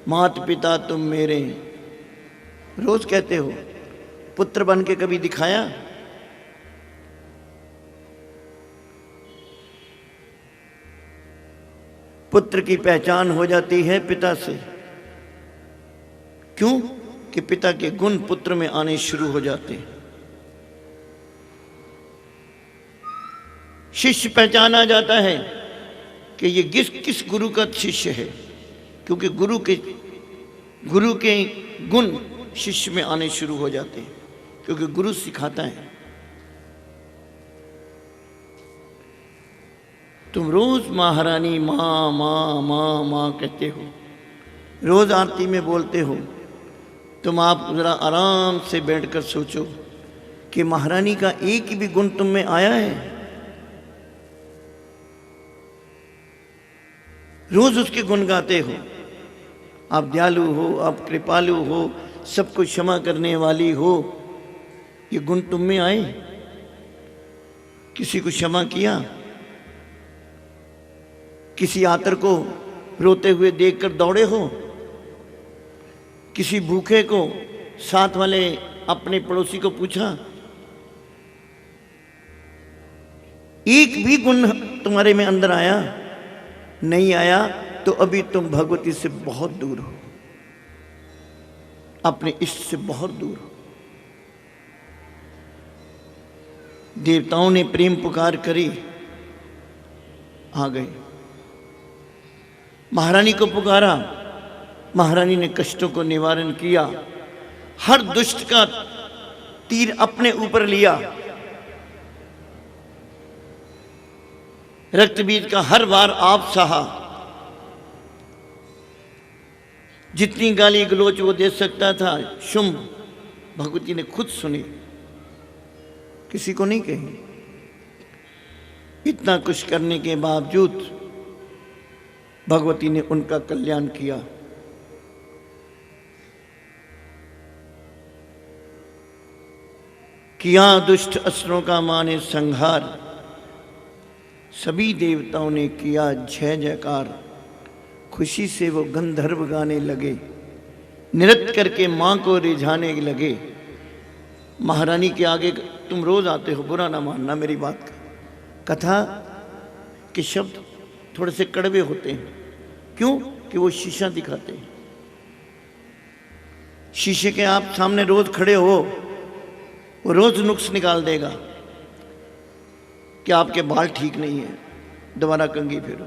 मात पिता तुम मेरे, रोज कहते हो। पुत्र बन के कभी दिखाया? पुत्र की पहचान हो जाती है पिता से। क्यों? कि पिता के गुण पुत्र में आने शुरू हो जाते हैं। शिष्य पहचाना जाता है कि ये किस गुरु का शिष्य है, क्योंकि गुरु के गुण शिष्य में आने शुरू हो जाते हैं, क्योंकि गुरु सिखाता है। तुम रोज महारानी माँ माँ माँ माँ कहते हो, रोज आरती में बोलते हो। तुम आप जरा आराम से बैठकर सोचो कि महारानी का एक भी गुण तुम में आया है? रोज उसके गुण गाते हो। आप दयालु हो, आप कृपालु हो, सबको क्षमा करने वाली हो, ये गुण तुम में आए? किसी को क्षमा किया? किसी आतर को रोते हुए देखकर दौड़े हो? किसी भूखे को साथ वाले अपने पड़ोसी को पूछा? एक भी गुण तुम्हारे में अंदर आया? नहीं आया तो अभी तुम भगवती से बहुत दूर हो, अपने इष्ट से बहुत दूर हो। देवताओं ने प्रेम पुकार करी, आ गए। महारानी को पुकारा, महारानी ने कष्टों को निवारण किया। हर दुष्ट का तीर अपने ऊपर लिया। रक्त बीज का हर बार आप सहा। जितनी गाली गलोच वो दे सकता था शुंभ, भगवती ने खुद सुनी, किसी को नहीं कही। इतना कुछ करने के बावजूद भगवती ने उनका कल्याण किया। किया दुष्ट असुरों का माने संहार, सभी देवताओं ने किया जय जयकार। खुशी से वो गंधर्व गाने लगे, नृत्य करके मां को रिझाने लगे। महारानी के आगे तुम रोज आते हो, बुरा ना मानना मेरी बात का। कथा के शब्द थोड़े से कड़वे होते हैं, क्यों कि वो शीशा दिखाते हैं। शीशे के आप सामने रोज खड़े हो, वो रोज नुक्स निकाल देगा कि आपके बाल ठीक नहीं है, दोबारा कंघी फेरो।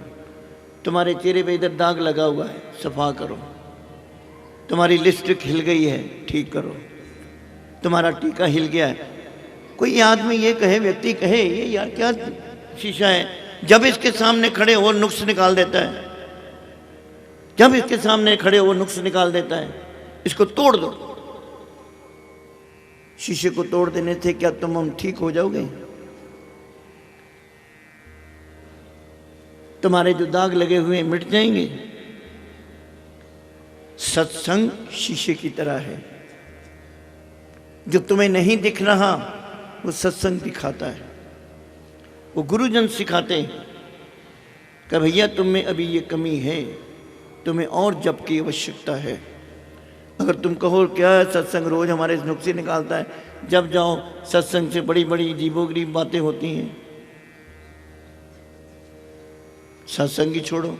तुम्हारे चेहरे पे इधर दाग लगा हुआ है, सफा करो। तुम्हारी लिपस्टिक हिल गई है, ठीक करो। तुम्हारा टीका हिल गया है। कोई आदमी ये कहे, व्यक्ति कहे, ये यार क्या शीशा है, जब इसके सामने खड़े हो नुक्स निकाल देता है। जब इसके सामने खड़े हो नुक्स निकाल देता है। इसको तोड़ दो। शीशे को तोड़ देने से क्या तुम हम ठीक हो जाओगे? तुम्हारे जो दाग लगे हुए मिट जाएंगे। सत्संग शीशे की तरह है, जो तुम्हें नहीं दिख रहा वो सत्संग दिखाता है। वो गुरुजन सिखाते हैं कि भैया तुम में अभी ये कमी है, तुम्हें और जप की आवश्यकता है। अगर तुम कहो क्या है सत्संग रोज हमारे नुक्से निकालता है, जब जाओ सत्संग से बड़ी बड़ी अजीबोगरीब बातें होती हैं। सत्संग ही छोड़ो,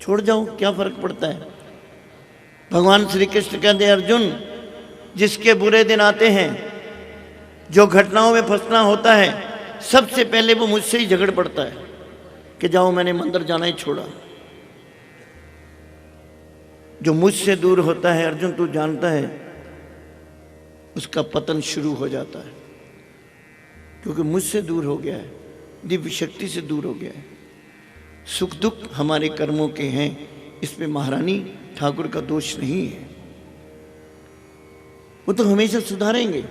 छोड़ जाओ, क्या फर्क पड़ता है। भगवान श्री कृष्ण कहते हैं अर्जुन, जिसके बुरे दिन आते हैं, जो घटनाओं में फंसना होता है, सबसे पहले वो मुझसे ही झगड़ पड़ता है कि जाओ मैंने मंदिर जाना ही छोड़ा। जो मुझसे दूर होता है अर्जुन, तू जानता है, उसका पतन शुरू हो जाता है, क्योंकि मुझसे दूर हो गया है, दिव्य शक्ति से दूर हो गया है। सुख दुख हमारे कर्मों के हैं, इसमें महारानी ठाकुर का दोष नहीं है। वो तो हमेशा सुधारेंगे।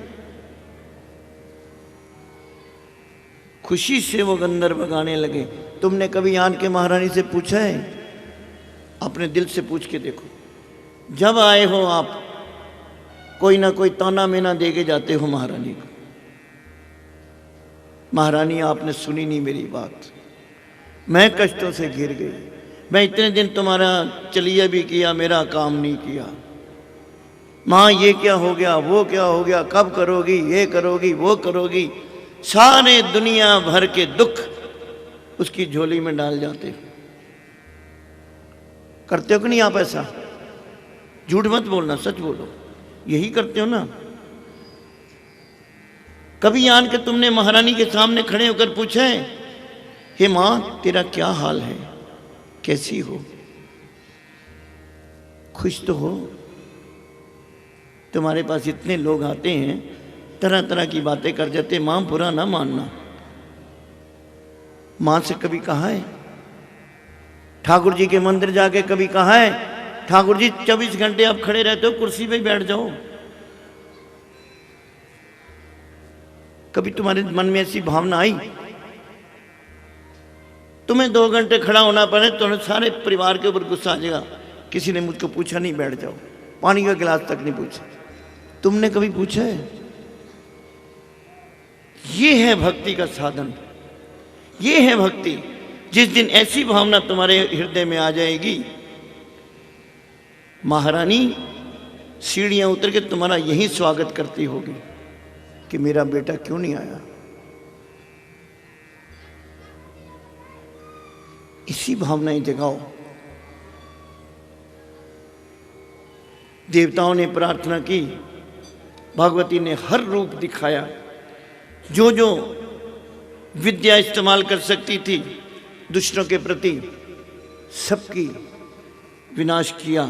खुशी से वो गंधर्व गाने लगे। तुमने कभी आन के महारानी से पूछा है? अपने दिल से पूछ के देखो। जब आए हो आप, कोई ना कोई ताना मेना दे के जाते हो महारानी को। महारानी आपने सुनी नहीं मेरी बात, मैं कष्टों से घिर गई। मैं इतने दिन तुम्हारा चलिया भी किया, मेरा काम नहीं किया। माँ ये क्या हो गया, वो क्या हो गया, कब करोगी, ये करोगी, वो करोगी। सारे दुनिया भर के दुख उसकी झोली में डाल जाते हो। करते हो कि नहीं आप ऐसा? झूठ मत बोलना, सच बोलो। यही करते हो ना? कभी आन के तुमने महारानी के सामने खड़े होकर पूछा है, हे माँ तेरा क्या हाल है, कैसी हो, खुश तो हो? तुम्हारे पास इतने लोग आते हैं, तरह तरह की बातें कर जाते। माँ बुरा ना मानना। माँ से कभी कहा है? ठाकुर जी के मंदिर जाके कभी कहा है, ठाकुर जी 24 घंटे आप खड़े रहते हो, कुर्सी पे बैठ जाओ? कभी तुम्हारे मन में ऐसी भावना आई? तुम्हें 2 घंटे खड़ा होना पड़े तो सारे परिवार के ऊपर गुस्सा आ जाएगा। किसी ने मुझको पूछा नहीं, बैठ जाओ। पानी का गिलास तक नहीं पूछा। तुमने कभी पूछा है? ये है भक्ति का साधन, ये है भक्ति। जिस दिन ऐसी भावना तुम्हारे हृदय में आ जाएगी, महारानी सीढ़ियां उतर के तुम्हारा यही स्वागत करती होगी कि मेरा बेटा क्यों नहीं आया। इसी भावनाएं जगाओ। देवताओं ने प्रार्थना की, भगवती ने हर रूप दिखाया। जो जो विद्या इस्तेमाल कर सकती थी दुष्टों के प्रति, सबकी विनाश किया।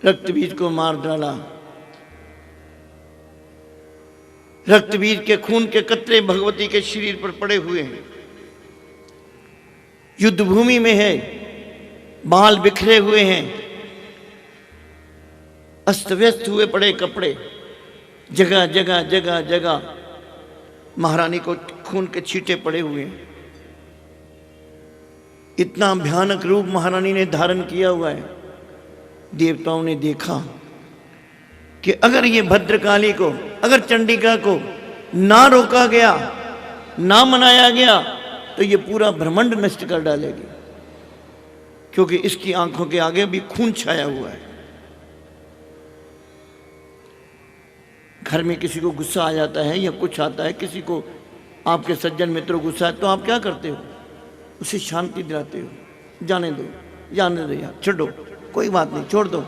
रक्त बीज को मार डाला। रक्तबीज के खून के कतरे भगवती के शरीर पर पड़े हुए हैं। युद्ध भूमि में है, बाल बिखरे हुए हैं, अस्त व्यस्त हुए पड़े कपड़े, जगह जगह जगह जगह महारानी को खून के छींटे पड़े हुए हैं। इतना भयानक रूप महारानी ने धारण किया हुआ है। देवताओं ने देखा कि अगर ये भद्रकाली को, अगर चंडिका को ना रोका गया, ना मनाया गया, तो ये पूरा ब्रह्मांड नष्ट कर डालेगी, क्योंकि इसकी आंखों के आगे भी खून छाया हुआ है। घर में किसी को गुस्सा आ जाता है या कुछ आता है, किसी को आपके सज्जन मित्रों गुस्सा है, तो आप क्या करते हो? उसे शांति दिलाते हो, जाने दो यार, छोड़ो, कोई बात नहीं, छोड़ दो,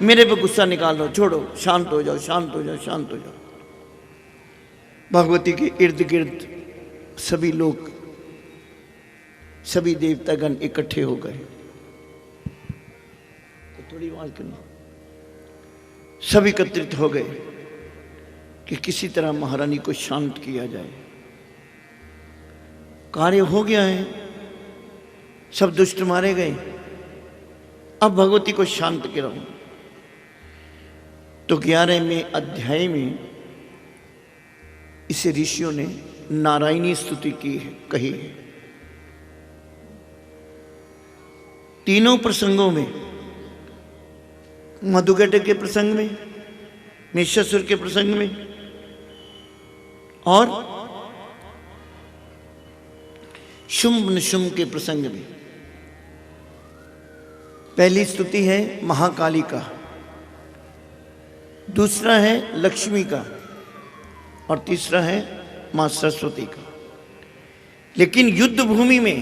मेरे पे गुस्सा निकाल दो, छोड़ो, शांत हो जाओ, शांत हो जाओ, शांत हो जाओ। भगवती के इर्द गिर्द सभी लोग, सभी देवतागण इकट्ठे हो गए। तो थोड़ी आवाज करना। सब एकत्रित हो गए कि किसी तरह महारानी को शांत किया जाए। कार्य हो गया है, सब दुष्ट मारे गए, अब भगवती को शांत कराओ। तो 11वें अध्याय में इसे ऋषियों ने नारायणी स्तुति की है, कही है। तीनों प्रसंगों में, मधुगढ़ के प्रसंग में, महिषासुर के प्रसंग में और शुंभ निशुंभ के प्रसंग में, पहली स्तुति है महाकाली का, दूसरा है लक्ष्मी का और तीसरा है मां सरस्वती का। लेकिन युद्ध भूमि में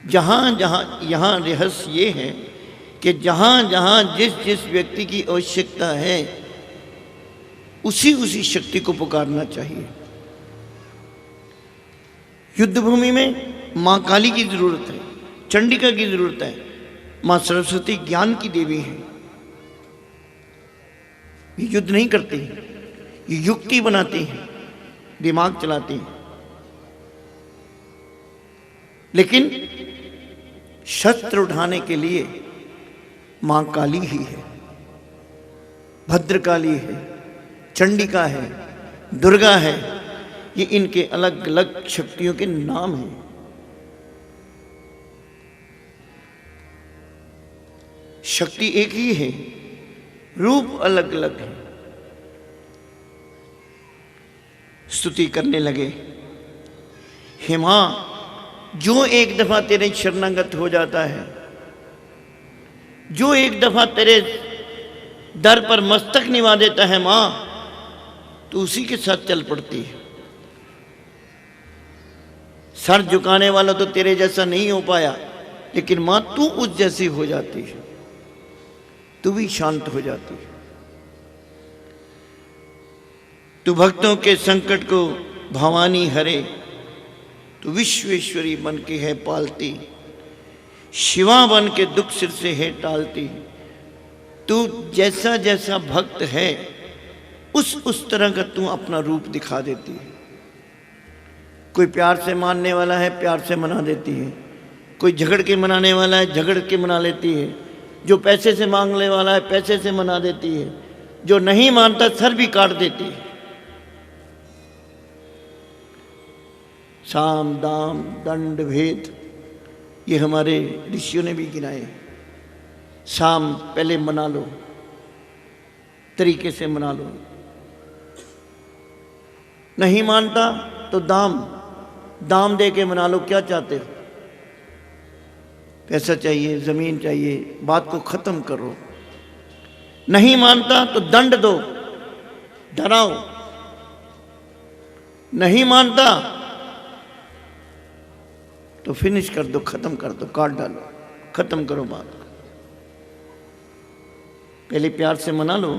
जहां जहां, यहां रहस्य ये है कि जहां जहां जिस जिस व्यक्ति की आवश्यकता है, उसी उसी शक्ति को पुकारना चाहिए। युद्ध भूमि में मां काली की जरूरत है, चंडिका की जरूरत है, मां सरस्वती ज्ञान की देवी है। ये युद्ध नहीं करती, ये युक्ति बनाती है, दिमाग चलाती है। लेकिन शस्त्र उठाने के लिए मां काली ही है, भद्रकाली है, चंडिका है, दुर्गा है। ये इनके अलग अलग शक्तियों के नाम हैं। शक्ति एक ही है, रूप अलग अलग है। स्तुति करने लगे, हे मां, जो एक दफा तेरे शरणागत हो जाता है, जो एक दफा तेरे दर पर मस्तक निभा देता है मां, तो उसी के साथ चल पड़ती है। सर झुकाने वाला तो तेरे जैसा नहीं हो पाया, लेकिन मां तू उस जैसी हो जाती है, तू भी शांत हो जाती है। तू भक्तों के संकट को भवानी हरे, तू विश्वेश्वरी बन के है पालती, शिवा बन के दुख सिर से है टालती। तू जैसा जैसा भक्त है, उस तरह का तू अपना रूप दिखा देती है। कोई प्यार से मानने वाला है, प्यार से मना देती है। कोई झगड़ के मनाने वाला है, झगड़ के मना लेती है। जो पैसे से मांगने वाला है, पैसे से मना देती है। जो नहीं मानता सर भी काट देती है। साम दाम दंड भेद, ये हमारे ऋषियों ने भी गिनाए। साम पहले मना लो, तरीके से मना लो। नहीं मानता तो दाम दे के मना लो। क्या चाहते हो? पैसा चाहिए, जमीन चाहिए, बात को खत्म करो। नहीं मानता तो दंड दो, डराओ। नहीं मानता तो फिनिश कर दो, खत्म कर दो, काट डालो, खत्म करो बात। पहले प्यार से मना लो,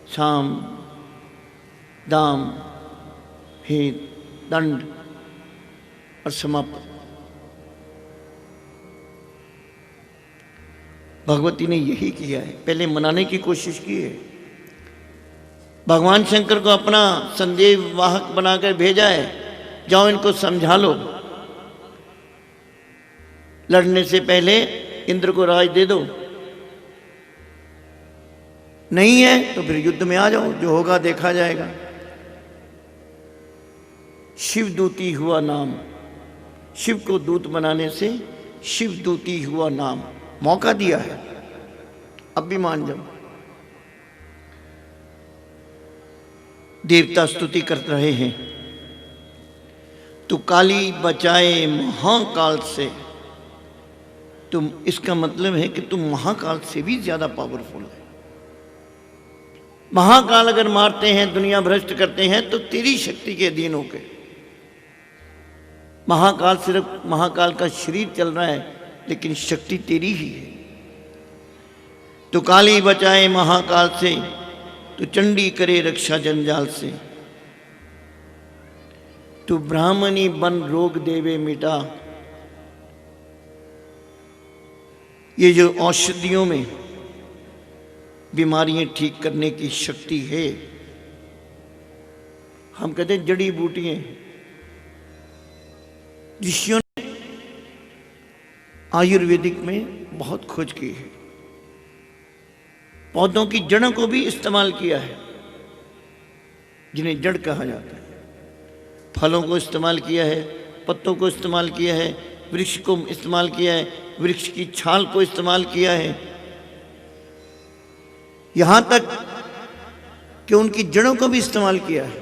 साम दाम भेद दंड और समाप्त। भगवती ने यही किया है, पहले मनाने की कोशिश की है, भगवान शंकर को अपना संदेश वाहक बनाकर भेजा है, जाओ इनको समझा लो, लड़ने से पहले इंद्र को राज दे दो। नहीं है तो फिर युद्ध में आ जाओ, जो होगा देखा जाएगा। शिवदूती हुआ नाम, शिव को दूत बनाने से शिवदूती हुआ नाम, मौका दिया है, अब भी मान जाओ। देवता स्तुति कर रहे हैं, तू काली बचाए महाकाल से। तुम, इसका मतलब है कि तुम महाकाल से भी ज्यादा पावरफुल है। महाकाल अगर मारते हैं, दुनिया भ्रष्ट करते हैं, तो तेरी शक्ति के अधीन होकर। महाकाल सिर्फ महाकाल का शरीर चल रहा है, लेकिन शक्ति तेरी ही है। तो काली बचाए महाकाल से, तो चंडी करे रक्षा जंजाल से। तू ब्राह्मणी बन रोग देवे मिटा। ये जो औषधियों में बीमारियां ठीक करने की शक्ति है, हम कहते हैं जड़ी बूटियां, ऋषियों ने आयुर्वेदिक में बहुत खोज की है। पौधों की जड़ों को भी इस्तेमाल किया है, जिन्हें जड़ कहा जाता है। फलों को इस्तेमाल किया है, पत्तों को इस्तेमाल किया है, वृक्ष को इस्तेमाल किया है, वृक्ष की छाल को इस्तेमाल किया है, यहां तक कि उनकी जड़ों को भी इस्तेमाल किया है।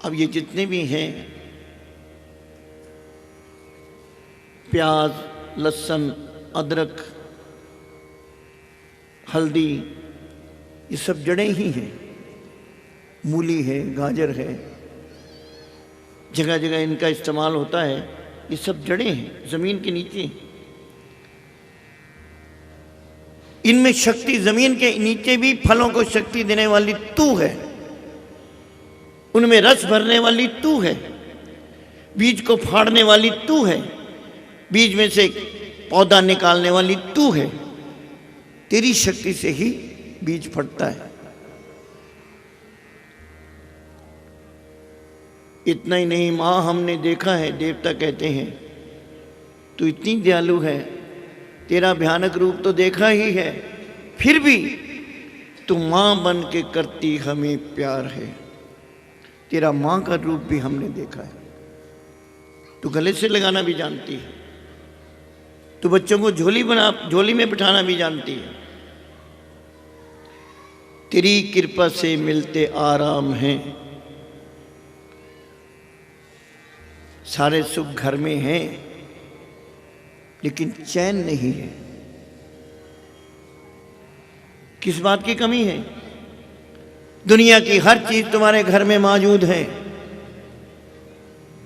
अब ये जितने भी हैं, प्याज, लहसुन, अदरक, हल्दी, ये सब जड़ें ही हैं। मूली है, गाजर है, जगह जगह इनका इस्तेमाल होता है। ये सब जड़ें हैं, जमीन के नीचे। इनमें शक्ति, जमीन के नीचे भी फलों को शक्ति देने वाली तू है, उनमें रस भरने वाली तू है, बीज को फाड़ने वाली तू है, बीज में से पौधा निकालने वाली तू है। तेरी शक्ति से ही बीज फटता है। इतना ही नहीं, मां हमने देखा है, देवता कहते हैं तू इतनी दयालु है, तेरा भयानक रूप तो देखा ही है, फिर भी तू मां बन के करती हमें प्यार है। तेरा मां का रूप भी हमने देखा है। तू गले से लगाना भी जानती है, तू बच्चों को झोली में बिठाना भी जानती है। तेरी कृपा से मिलते आराम हैं, सारे सुख घर में हैं, लेकिन चैन नहीं है। किस बात की कमी है? दुनिया की हर चीज तुम्हारे घर में मौजूद है।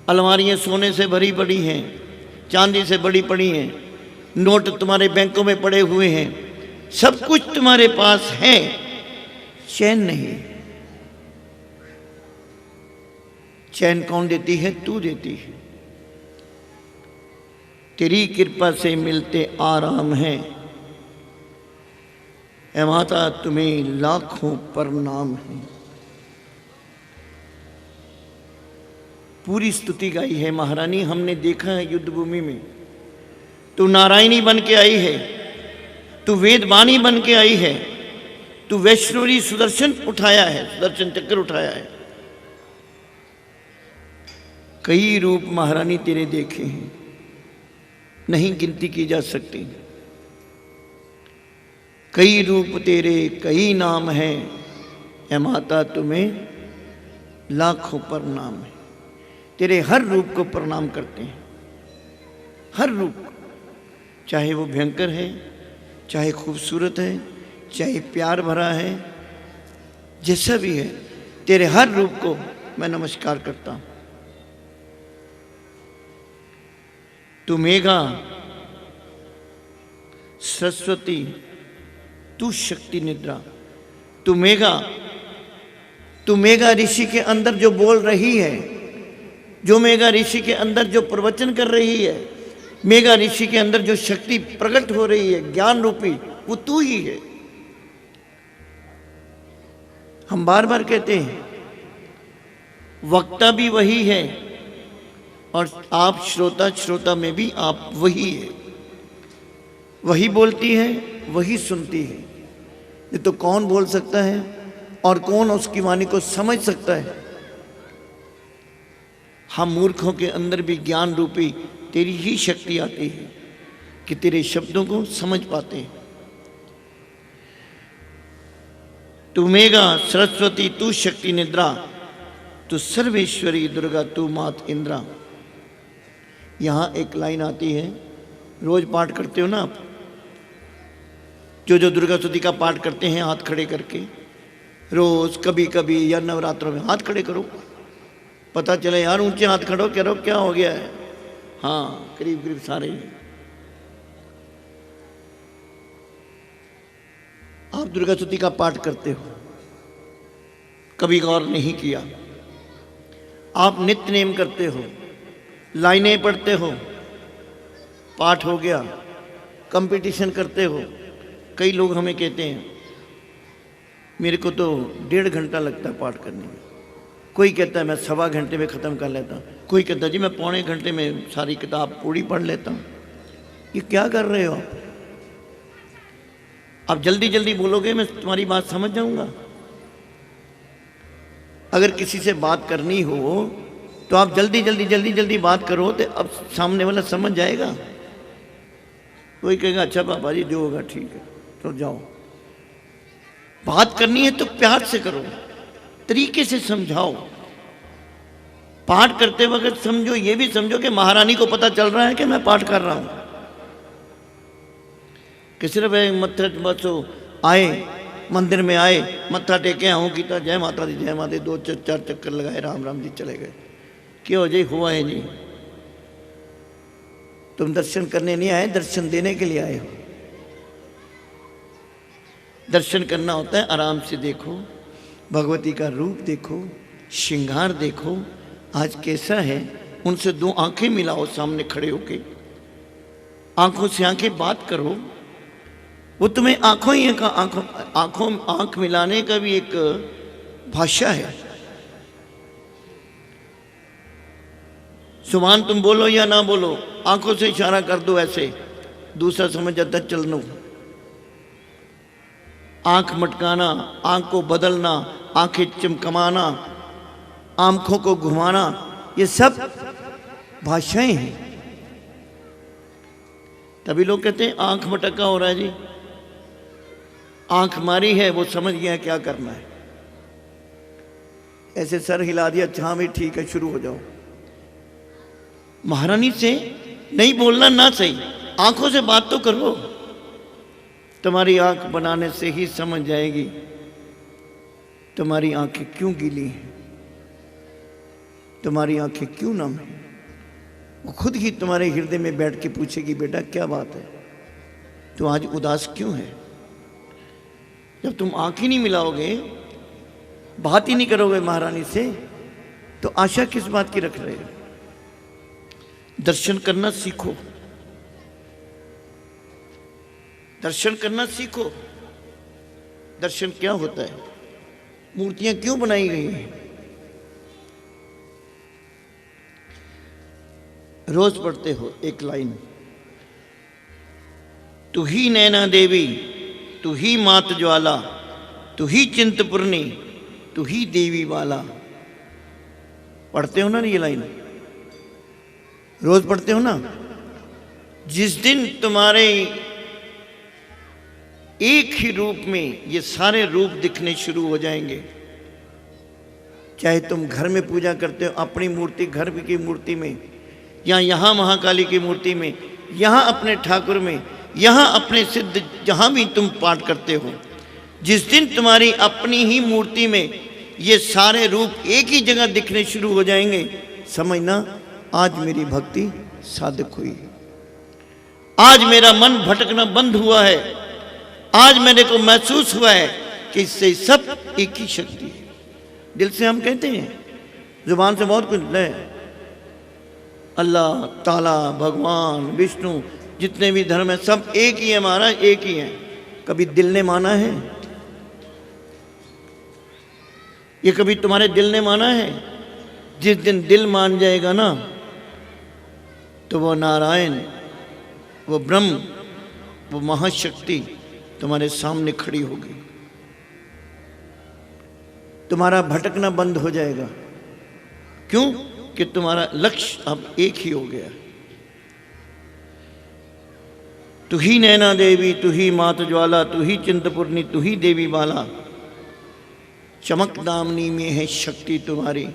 अलमारियां सोने से भरी पड़ी हैं, चांदी से बड़ी पड़ी हैं, नोट तुम्हारे बैंकों में पड़े हुए हैं, सब कुछ तुम्हारे पास है, चैन नहीं। चैन कौन देती है? तू देती है। तेरी कृपा से मिलते आराम हैं, ऐ माता तुम्हें लाखों प्रणाम है। पूरी स्तुति गाई है महारानी। हमने देखा है युद्ध भूमि में, तू नारायणी बन के आई है, तू वेदवाणी बन के आई है, तू वैष्णवी सुदर्शन उठाया है, सुदर्शन चक्र उठाया है। कई रूप महारानी तेरे देखे हैं, नहीं गिनती की जा सकती। कई रूप तेरे, कई नाम हैं, ऐ माता तुम्हें लाखों प्रणाम है। तेरे हर रूप को प्रणाम करते हैं, हर रूप, चाहे वो भयंकर है, चाहे खूबसूरत है, चाहे प्यार भरा है, जैसा भी है, तेरे हर रूप को मैं नमस्कार करता हूं। तू मेघा, सरस्वती, तू शक्ति निद्रा। तू मेघा ऋषि के अंदर जो बोल रही है, जो मेघा ऋषि के अंदर जो प्रवचन कर रही है, मेघा ऋषि के अंदर जो शक्ति प्रकट हो रही है, ज्ञान रूपी, वो तू ही है। हम बार बार कहते हैं वक्ता भी वही है और आप श्रोता में भी आप वही है। वही बोलती है, वही सुनती है। ये तो कौन बोल सकता है और कौन उसकी वाणी को समझ सकता है? हम मूर्खों के अंदर भी ज्ञान रूपी तेरी ही शक्ति आती है कि तेरे शब्दों को समझ पाते हैं। तू मेघा सरस्वती, तू शक्ति निद्रा, तू सर्वेश्वरी दुर्गा, तू मात इंद्रा। यहां एक लाइन आती है, रोज पाठ करते हो ना आप? जो दुर्गा स्तुति का पाठ करते हैं हाथ खड़े करके, रोज कभी कभी या नवरात्रों में हाथ खड़े करो, पता चले यार ऊंचे हाथ खड़ो, करो क्या हो गया है। हाँ, करीब करीब सारे आप दुर्गा स्तुति का पाठ करते हो, कभी गौर नहीं किया। आप नित्य नेम करते हो, लाइनें पढ़ते हो, पाठ हो गया, कंपटीशन करते हो। कई लोग हमें कहते हैं मेरे को तो 1.5 घंटा लगता है पाठ करने में, कोई कहता है मैं 1.25 घंटे में ख़त्म कर लेता हूँ, कोई कहता है जी मैं 1.25 घंटे में सारी किताब पूरी पढ़ लेता हूँ। ये क्या कर रहे हो आप जल्दी जल्दी बोलोगे मैं तुम्हारी बात समझ जाऊंगा। अगर किसी से बात करनी हो तो आप जल्दी जल्दी बात करो तो अब सामने वाला समझ जाएगा। कोई कहेगा अच्छा पापा जी जो होगा ठीक है, तो जाओ। बात करनी है तो प्यार से करो, तरीके से समझाओ। पाठ करते वक्त समझो, ये भी समझो कि महारानी को पता चल रहा है कि मैं पाठ कर रहा हूं, कि सिर्फ मत्था बसो आए मंदिर में आए, मत्था टेके आऊँ की जय माता दी जय माता दी, 2-4 चक्कर लगाए, राम राम जी चले गए। क्यों जी हुआ है जी? तुम दर्शन करने नहीं आए, दर्शन देने के लिए आए हो। दर्शन करना होता है आराम से देखो, भगवती का रूप देखो, श्रृंगार देखो आज कैसा है। उनसे 2 आंखें मिलाओ सामने खड़े होके, आंखों से आंखें बात करो। वो तुम्हें आंखों ही का आंख मिलाने का भी एक भाषा है। सुभान तुम बोलो या ना बोलो, आंखों से इशारा कर दो ऐसे, दूसरा समझ जाता चल लो। आंख मटकाना, आंख को बदलना, आंखें चमकमाना, आंखों को घुमाना, ये सब भाषाएं हैं। तभी लोग कहते हैं आंख मटका हो रहा है जी, आंख मारी है, वो समझ गया क्या करना है। ऐसे सर हिला दिया, अच्छा भी ठीक है शुरू हो जाओ। महारानी से नहीं बोलना ना सही, आंखों से बात तो करो। तुम्हारी आंख बनाने से ही समझ जाएगी तुम्हारी आंखें क्यों गीली हैं, तुम्हारी आंखें क्यों नम हैं। वो खुद ही तुम्हारे हृदय में बैठ के पूछेगी बेटा क्या बात है, तू आज उदास क्यों है। जब तुम आंख ही नहीं मिलाओगे, बात ही नहीं करोगे महारानी से, तो आशा किस बात की रख रहे हो। दर्शन करना सीखो, दर्शन करना सीखो। दर्शन क्या होता है, मूर्तियां क्यों बनाई गई हैं। रोज पढ़ते हो एक लाइन, तू ही नैना देवी, तू ही मात ज्वाला, तू ही चिंतपूर्णी, तू ही देवी वाला। पढ़ते हो ना ये लाइन, रोज पढ़ते हो ना। जिस दिन तुम्हारे एक ही रूप में ये सारे रूप दिखने शुरू हो जाएंगे, चाहे तुम घर में पूजा करते हो अपनी मूर्ति, घर की मूर्ति में, या यहाँ महाकाली की मूर्ति में, यहाँ अपने ठाकुर में, यहाँ अपने सिद्ध जहाँ भी तुम पाठ करते हो, जिस दिन तुम्हारी अपनी ही मूर्ति में ये सारे रूप एक ही जगह दिखने शुरू हो जाएंगे, समझना आज मेरी भक्ति साधक हुई, आज मेरा मन भटकना बंद हुआ है, आज मेरे को महसूस हुआ है कि इससे सब एक ही शक्ति है। दिल से हम कहते हैं, जुबान से बहुत कुछ है, अल्लाह ताला, भगवान, विष्णु, जितने भी धर्म है सब एक ही है महाराज, एक ही है। कभी दिल ने माना है? ये कभी तुम्हारे दिल ने माना है? जिस दिन दिल मान जाएगा ना, तो वो नारायण, वो ब्रह्म, वो महाशक्ति तुम्हारे सामने खड़ी होगी। तुम्हारा भटकना बंद हो जाएगा। क्यों? कि तुम्हारा लक्ष्य अब एक ही हो गया। तू ही नैना देवी, तू ही मात ज्वाला, तू ही चिंतपूर्णी, तू ही देवी बाला। चमक दामनी में है शक्ति तुम्हारी,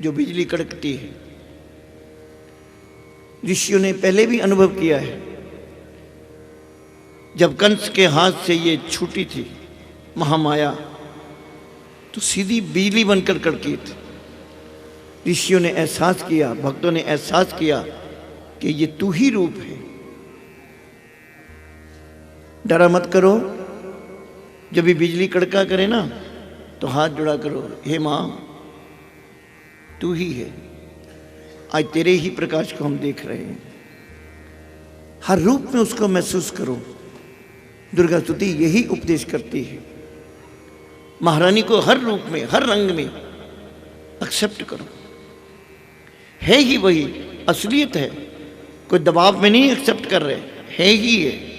जो बिजली कड़कती है। ऋषियों ने पहले भी अनुभव किया है। जब कंस के हाथ से ये छूटी थी महामाया, तो सीधी बिजली बनकर कड़की थी। ऋषियों ने एहसास किया, भक्तों ने एहसास किया कि ये तू ही रूप है। डरा मत करो। जब भी बिजली कड़का करे ना, तो हाथ जुड़ा करो, हे मां तू ही है। आज तेरे ही प्रकाश को हम देख रहे हैं। हर रूप में उसको महसूस करो। दुर्गा स्तुति यही उपदेश करती है। महारानी को हर रूप में, हर रंग में एक्सेप्ट करो। है ही वही, असलियत है। कोई दबाव में नहीं एक्सेप्ट कर रहे, है ही है।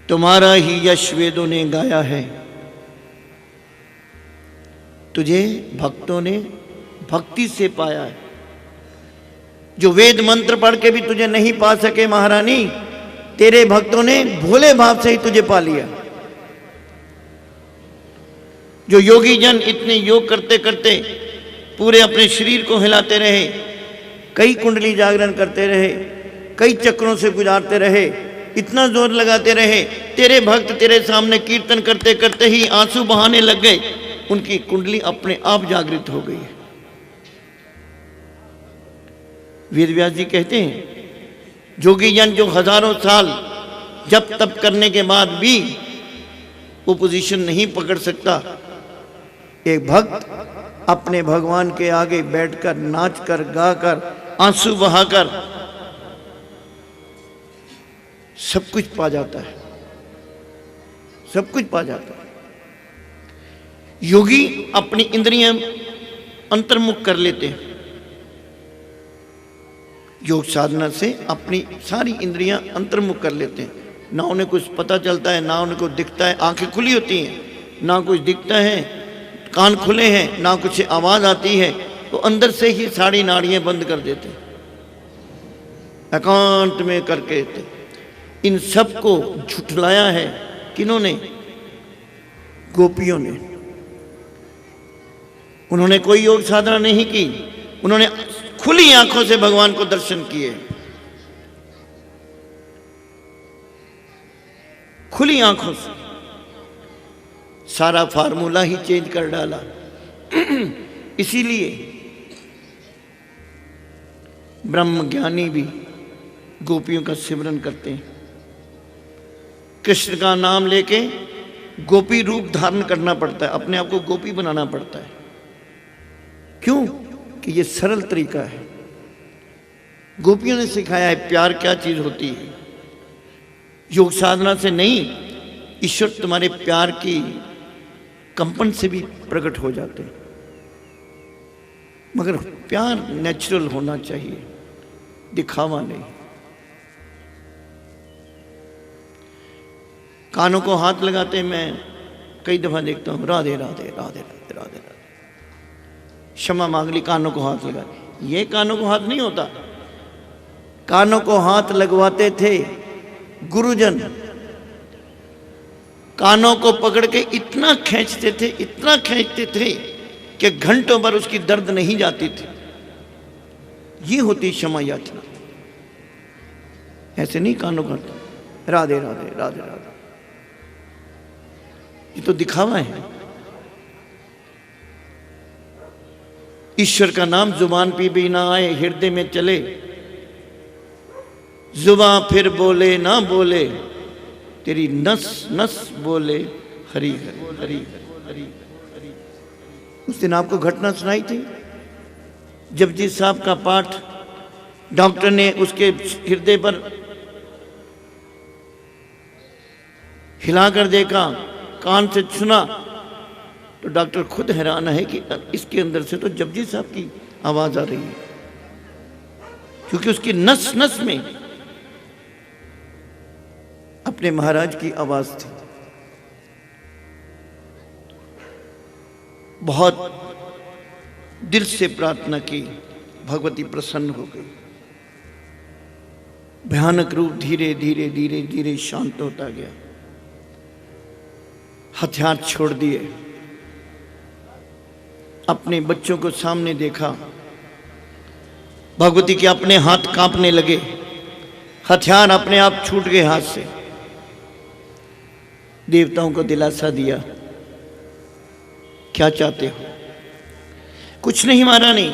तुम्हारा ही यश वेदों ने गाया है। तुझे भक्तों ने भक्ति से पाया है। जो वेद मंत्र पढ़ के भी तुझे नहीं पा सके महारानी, तेरे भक्तों ने भोले भाव से ही तुझे पा लिया। जो योगी जन इतने योग करते करते पूरे अपने शरीर को हिलाते रहे, कई कुंडली जागरण करते रहे, कई चक्रों से गुजारते रहे, इतना जोर लगाते रहे, तेरे भक्त तेरे सामने कीर्तन करते करते ही आंसू बहाने लग गए। उनकी कुंडली अपने आप जागृत हो गई। वेद व्यास जी कहते हैं, जोगी जन जो हजारों साल जप तप करने के बाद भी वो पोजीशन नहीं पकड़ सकता, एक भक्त अपने भगवान के आगे बैठकर, नाचकर, गाकर, आंसू बहाकर सब कुछ पा जाता है। सब कुछ पा जाता है। योगी अपनी इंद्रियां अंतर्मुख कर लेते हैं। योग साधना से अपनी सारी इंद्रियां अंतर्मुख कर लेते हैं। ना उन्हें कुछ पता चलता है, ना उन्हें कुछ दिखता है। आंखें खुली होती हैं, ना कुछ दिखता है, कान खुले हैं, ना कुछ आवाज आती है, तो अंदर से ही सारी नाड़ियां बंद कर देते हैं, एकांत में करके। इन सब को झुठलाया है किन्होंने? गोपियों ने। उन्होंने कोई योग साधना नहीं की, उन्होंने खुली आंखों से भगवान को दर्शन किए। खुली आंखों से सारा फार्मूला ही चेंज कर डाला। इसीलिए ब्रह्म ज्ञानी भी गोपियों का सिमरन करते हैं। कृष्ण का नाम लेके गोपी रूप धारण करना पड़ता है, अपने आप को गोपी बनाना पड़ता है। क्यों? कि ये सरल तरीका है। गोपियों ने सिखाया है प्यार क्या चीज होती है। योग साधना से नहीं, ईश्वर तुम्हारे प्यार की कंपन से भी प्रकट हो जाते हैं। मगर प्यार नेचुरल होना चाहिए, दिखावा नहीं। कानों को हाथ लगाते मैं कई दफा देखता हूं, राधे राधे राधे राधे राधे राधे, क्षमा मांग ली, कानों को हाथ लगा। ये कानों को हाथ नहीं होता। कानों को हाथ लगवाते थे गुरुजन। कानों को पकड़ के इतना खींचते थे, इतना खींचते थे कि घंटों भर उसकी दर्द नहीं जाती थी। ये होती क्षमा याचना। ऐसे नहीं कानों का राधे राधे राधे राधे, ये तो दिखावा है। ईश्वर का नाम जुबान पे भी ना आए, हृदय में चले, जुबान फिर बोले ना बोले, तेरी नस नस बोले हरि हरि हरि हरि हरि। उस दिन आपको घटना सुनाई थी, जपजी साहब का पाठ डॉक्टर ने उसके हृदय पर हिलाकर देखा, कान से सुना, तो डॉक्टर खुद हैरान है कि इसके अंदर से तो जपजी साहब की आवाज आ रही है, क्योंकि उसकी नस नस में अपने महाराज की आवाज थी। बहुत दिल से प्रार्थना की, भगवती प्रसन्न हो गई। भयानक रूप धीरे धीरे धीरे धीरे शांत होता गया। हथियार छोड़ दिए, अपने बच्चों को सामने देखा। भगवती के अपने हाथ कांपने लगे, हथियार अपने आप छूट गए हाथ से। देवताओं को दिलासा दिया, क्या चाहते हो? कुछ नहीं महारानी,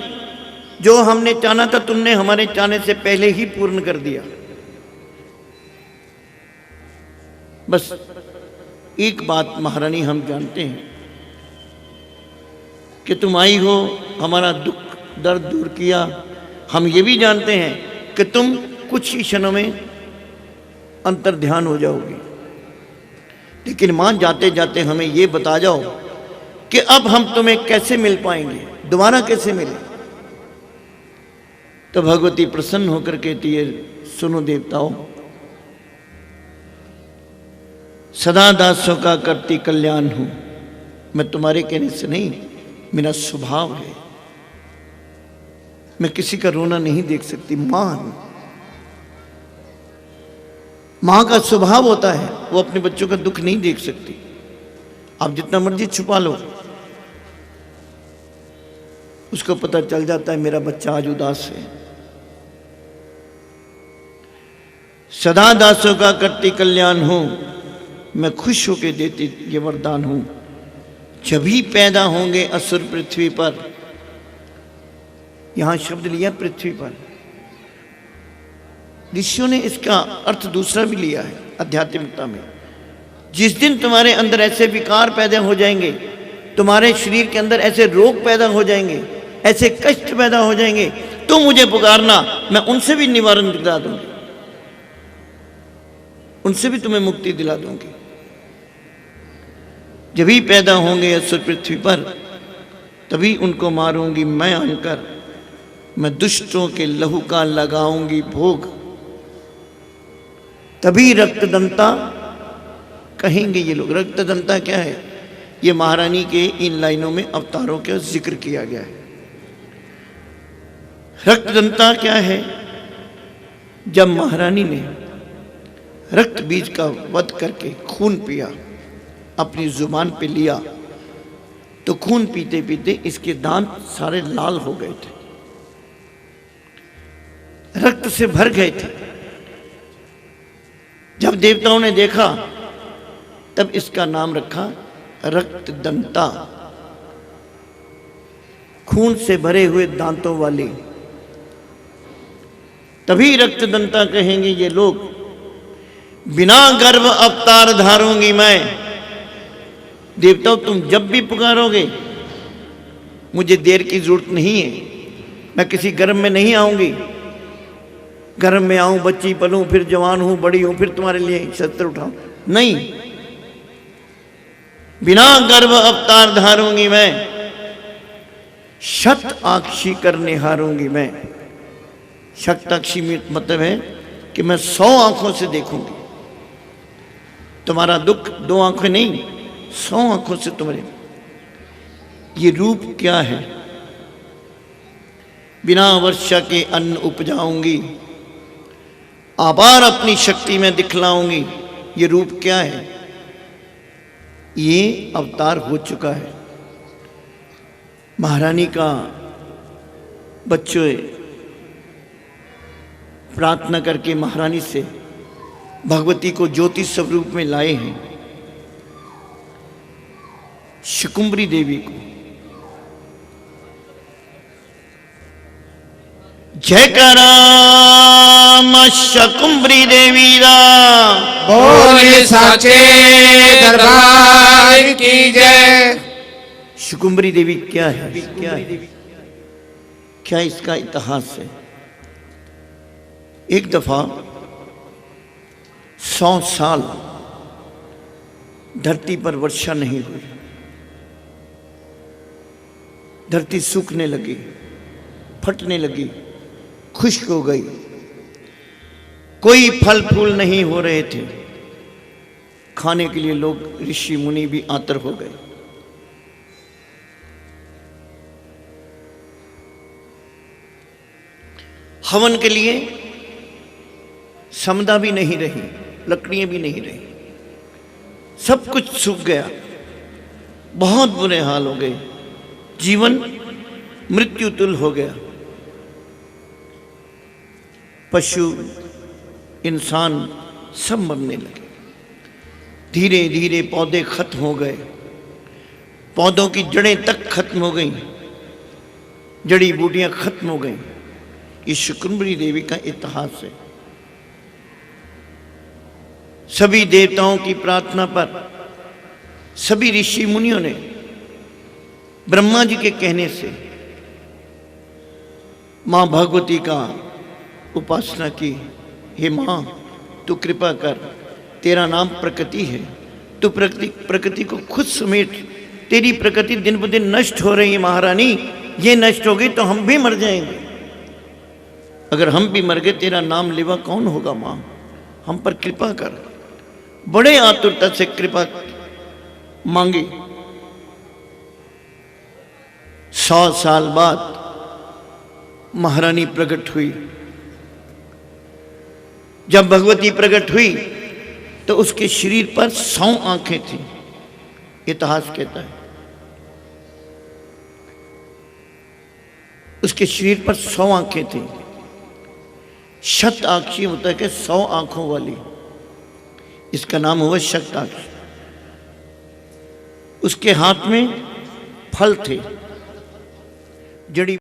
जो हमने चाहा था तुमने हमारे चाहने से पहले ही पूर्ण कर दिया। बस एक बात महारानी हम जानते हैं कि तुम आई हो, हमारा दुख दर्द दूर किया। हम ये भी जानते हैं कि तुम कुछ ही क्षणों में अंतर ध्यान हो जाओगी। लेकिन मां, जाते जाते हमें ये बता जाओ कि अब हम तुम्हें कैसे मिल पाएंगे, दोबारा कैसे मिले? तो भगवती प्रसन्न होकर कहती है, सुनो देवताओं, सदा दासों का करती कल्याण हूं। मैं तुम्हारे कहने से नहीं, मेरा स्वभाव है। मैं किसी का रोना नहीं देख सकती। मां का स्वभाव होता है, वो अपने बच्चों का दुख नहीं देख सकती। आप जितना मर्जी छुपा लो, उसको पता चल जाता है मेरा बच्चा आज उदास है। सदा दासों का करती कल्याण हूं, मैं खुश होकर देती ये वरदान हूं। जब ही पैदा होंगे असुर पृथ्वी पर, यहां शब्द लिया पृथ्वी पर, ऋषियों ने इसका अर्थ दूसरा भी लिया है आध्यात्मिकता में। जिस दिन तुम्हारे अंदर ऐसे विकार पैदा हो जाएंगे, तुम्हारे शरीर के अंदर ऐसे रोग पैदा हो जाएंगे, ऐसे कष्ट पैदा हो जाएंगे, तो मुझे पुकारना, मैं उनसे भी निवारण दिला दूंगी, उनसे भी तुम्हें मुक्ति दिला दूंगी। जब ही पैदा होंगे असुर पृथ्वी पर, तभी उनको मारूंगी मैं आकर। मैं दुष्टों के लहू का लगाऊंगी भोग। तभी रक्तदंता कहेंगे ये लोग। रक्तदंता क्या है? ये महारानी के इन लाइनों में अवतारों का जिक्र किया गया है। रक्तदंता क्या है? जब महारानी ने रक्त बीज का वध करके खून पिया, अपनी जुबान पे लिया, तो खून पीते पीते इसके दांत सारे लाल हो गए थे, रक्त से भर गए थे। जब देवताओं ने देखा, तब इसका नाम रखा रक्तदंता, खून से भरे हुए दांतों वाली। तभी रक्तदंता कहेंगे ये लोग, बिना गर्भ अवतार धारूंगी मैं। देवताओं, तुम जब भी पुकारोगे, मुझे देर की जरूरत नहीं है। मैं किसी गर्भ में नहीं आऊंगी। गर्भ में आऊं, बच्ची पलूं, फिर जवान हूं, बड़ी हूं, फिर तुम्हारे लिए शस्त्र उठाऊं, नहीं। बिना गर्भ अवतार धारूंगी मैं, शत आक्षी करने हारूंगी मैं। शक्ताक्षी मतलब है कि मैं 100 आंखों से देखूंगी तुम्हारा दुख। 2 आंखें नहीं, 100 आंखों से तुम्हारे। ये रूप क्या है? बिना वर्षा के अन्न उपजाऊंगी, आपार अपनी शक्ति में दिखलाऊंगी। ये रूप क्या है? ये अवतार हो चुका है। महारानी का बच्चे प्रार्थना करके महारानी से भगवती को ज्योति स्वरूप में लाए हैं। शकुंभरी देवी को जयकारा मां शकुंभरी देवी दा, बोले साचे दरबार की जय। शकुंभरी देवी क्या है? क्या इसका इतिहास है? एक दफा 100 साल धरती पर वर्षा नहीं हुई, धरती सूखने लगी, फटने लगी, खुश्क हो गई, कोई फल फूल नहीं हो रहे थे। खाने के लिए लोग ऋषि मुनि भी आतर हो गए। हवन के लिए समदा भी नहीं रही, लकड़ियां भी नहीं रही, सब कुछ सूख गया, बहुत बुरे हाल हो गए, जीवन मृत्यु तुल्य हो गया। पशु इंसान सब मरने लगे। धीरे धीरे पौधे खत्म हो गए, पौधों की जड़ें तक खत्म हो गईं, जड़ी बूटियां खत्म हो गईं। ये शुक्रंबरी देवी का इतिहास है। सभी देवताओं की प्रार्थना पर सभी ऋषि मुनियों ने ब्रह्मा जी के कहने से मां भगवती का उपासना की। हे मां, तू कृपा कर, तेरा नाम प्रकृति है, तू प्रकृति को खुद समेट। तेरी प्रकृति दिन ब दिन नष्ट हो रही है महारानी, ये नष्ट हो गई तो हम भी मर जाएंगे। अगर हम भी मर गए तेरा नाम लेवा कौन होगा मां, हम पर कृपा कर। बड़े आतुरता से कृपा मांगी। 100 साल बाद महारानी प्रकट हुई। जब भगवती प्रकट हुई तो उसके शरीर पर 100 आंखें थी, इतिहास कहता है। उसके शरीर पर 100 आंखें थी। शताक्षी होता है कि 100 आंखों वाली, इसका नाम हुआ शताक्षी। उसके हाथ में फल थे, जड़ी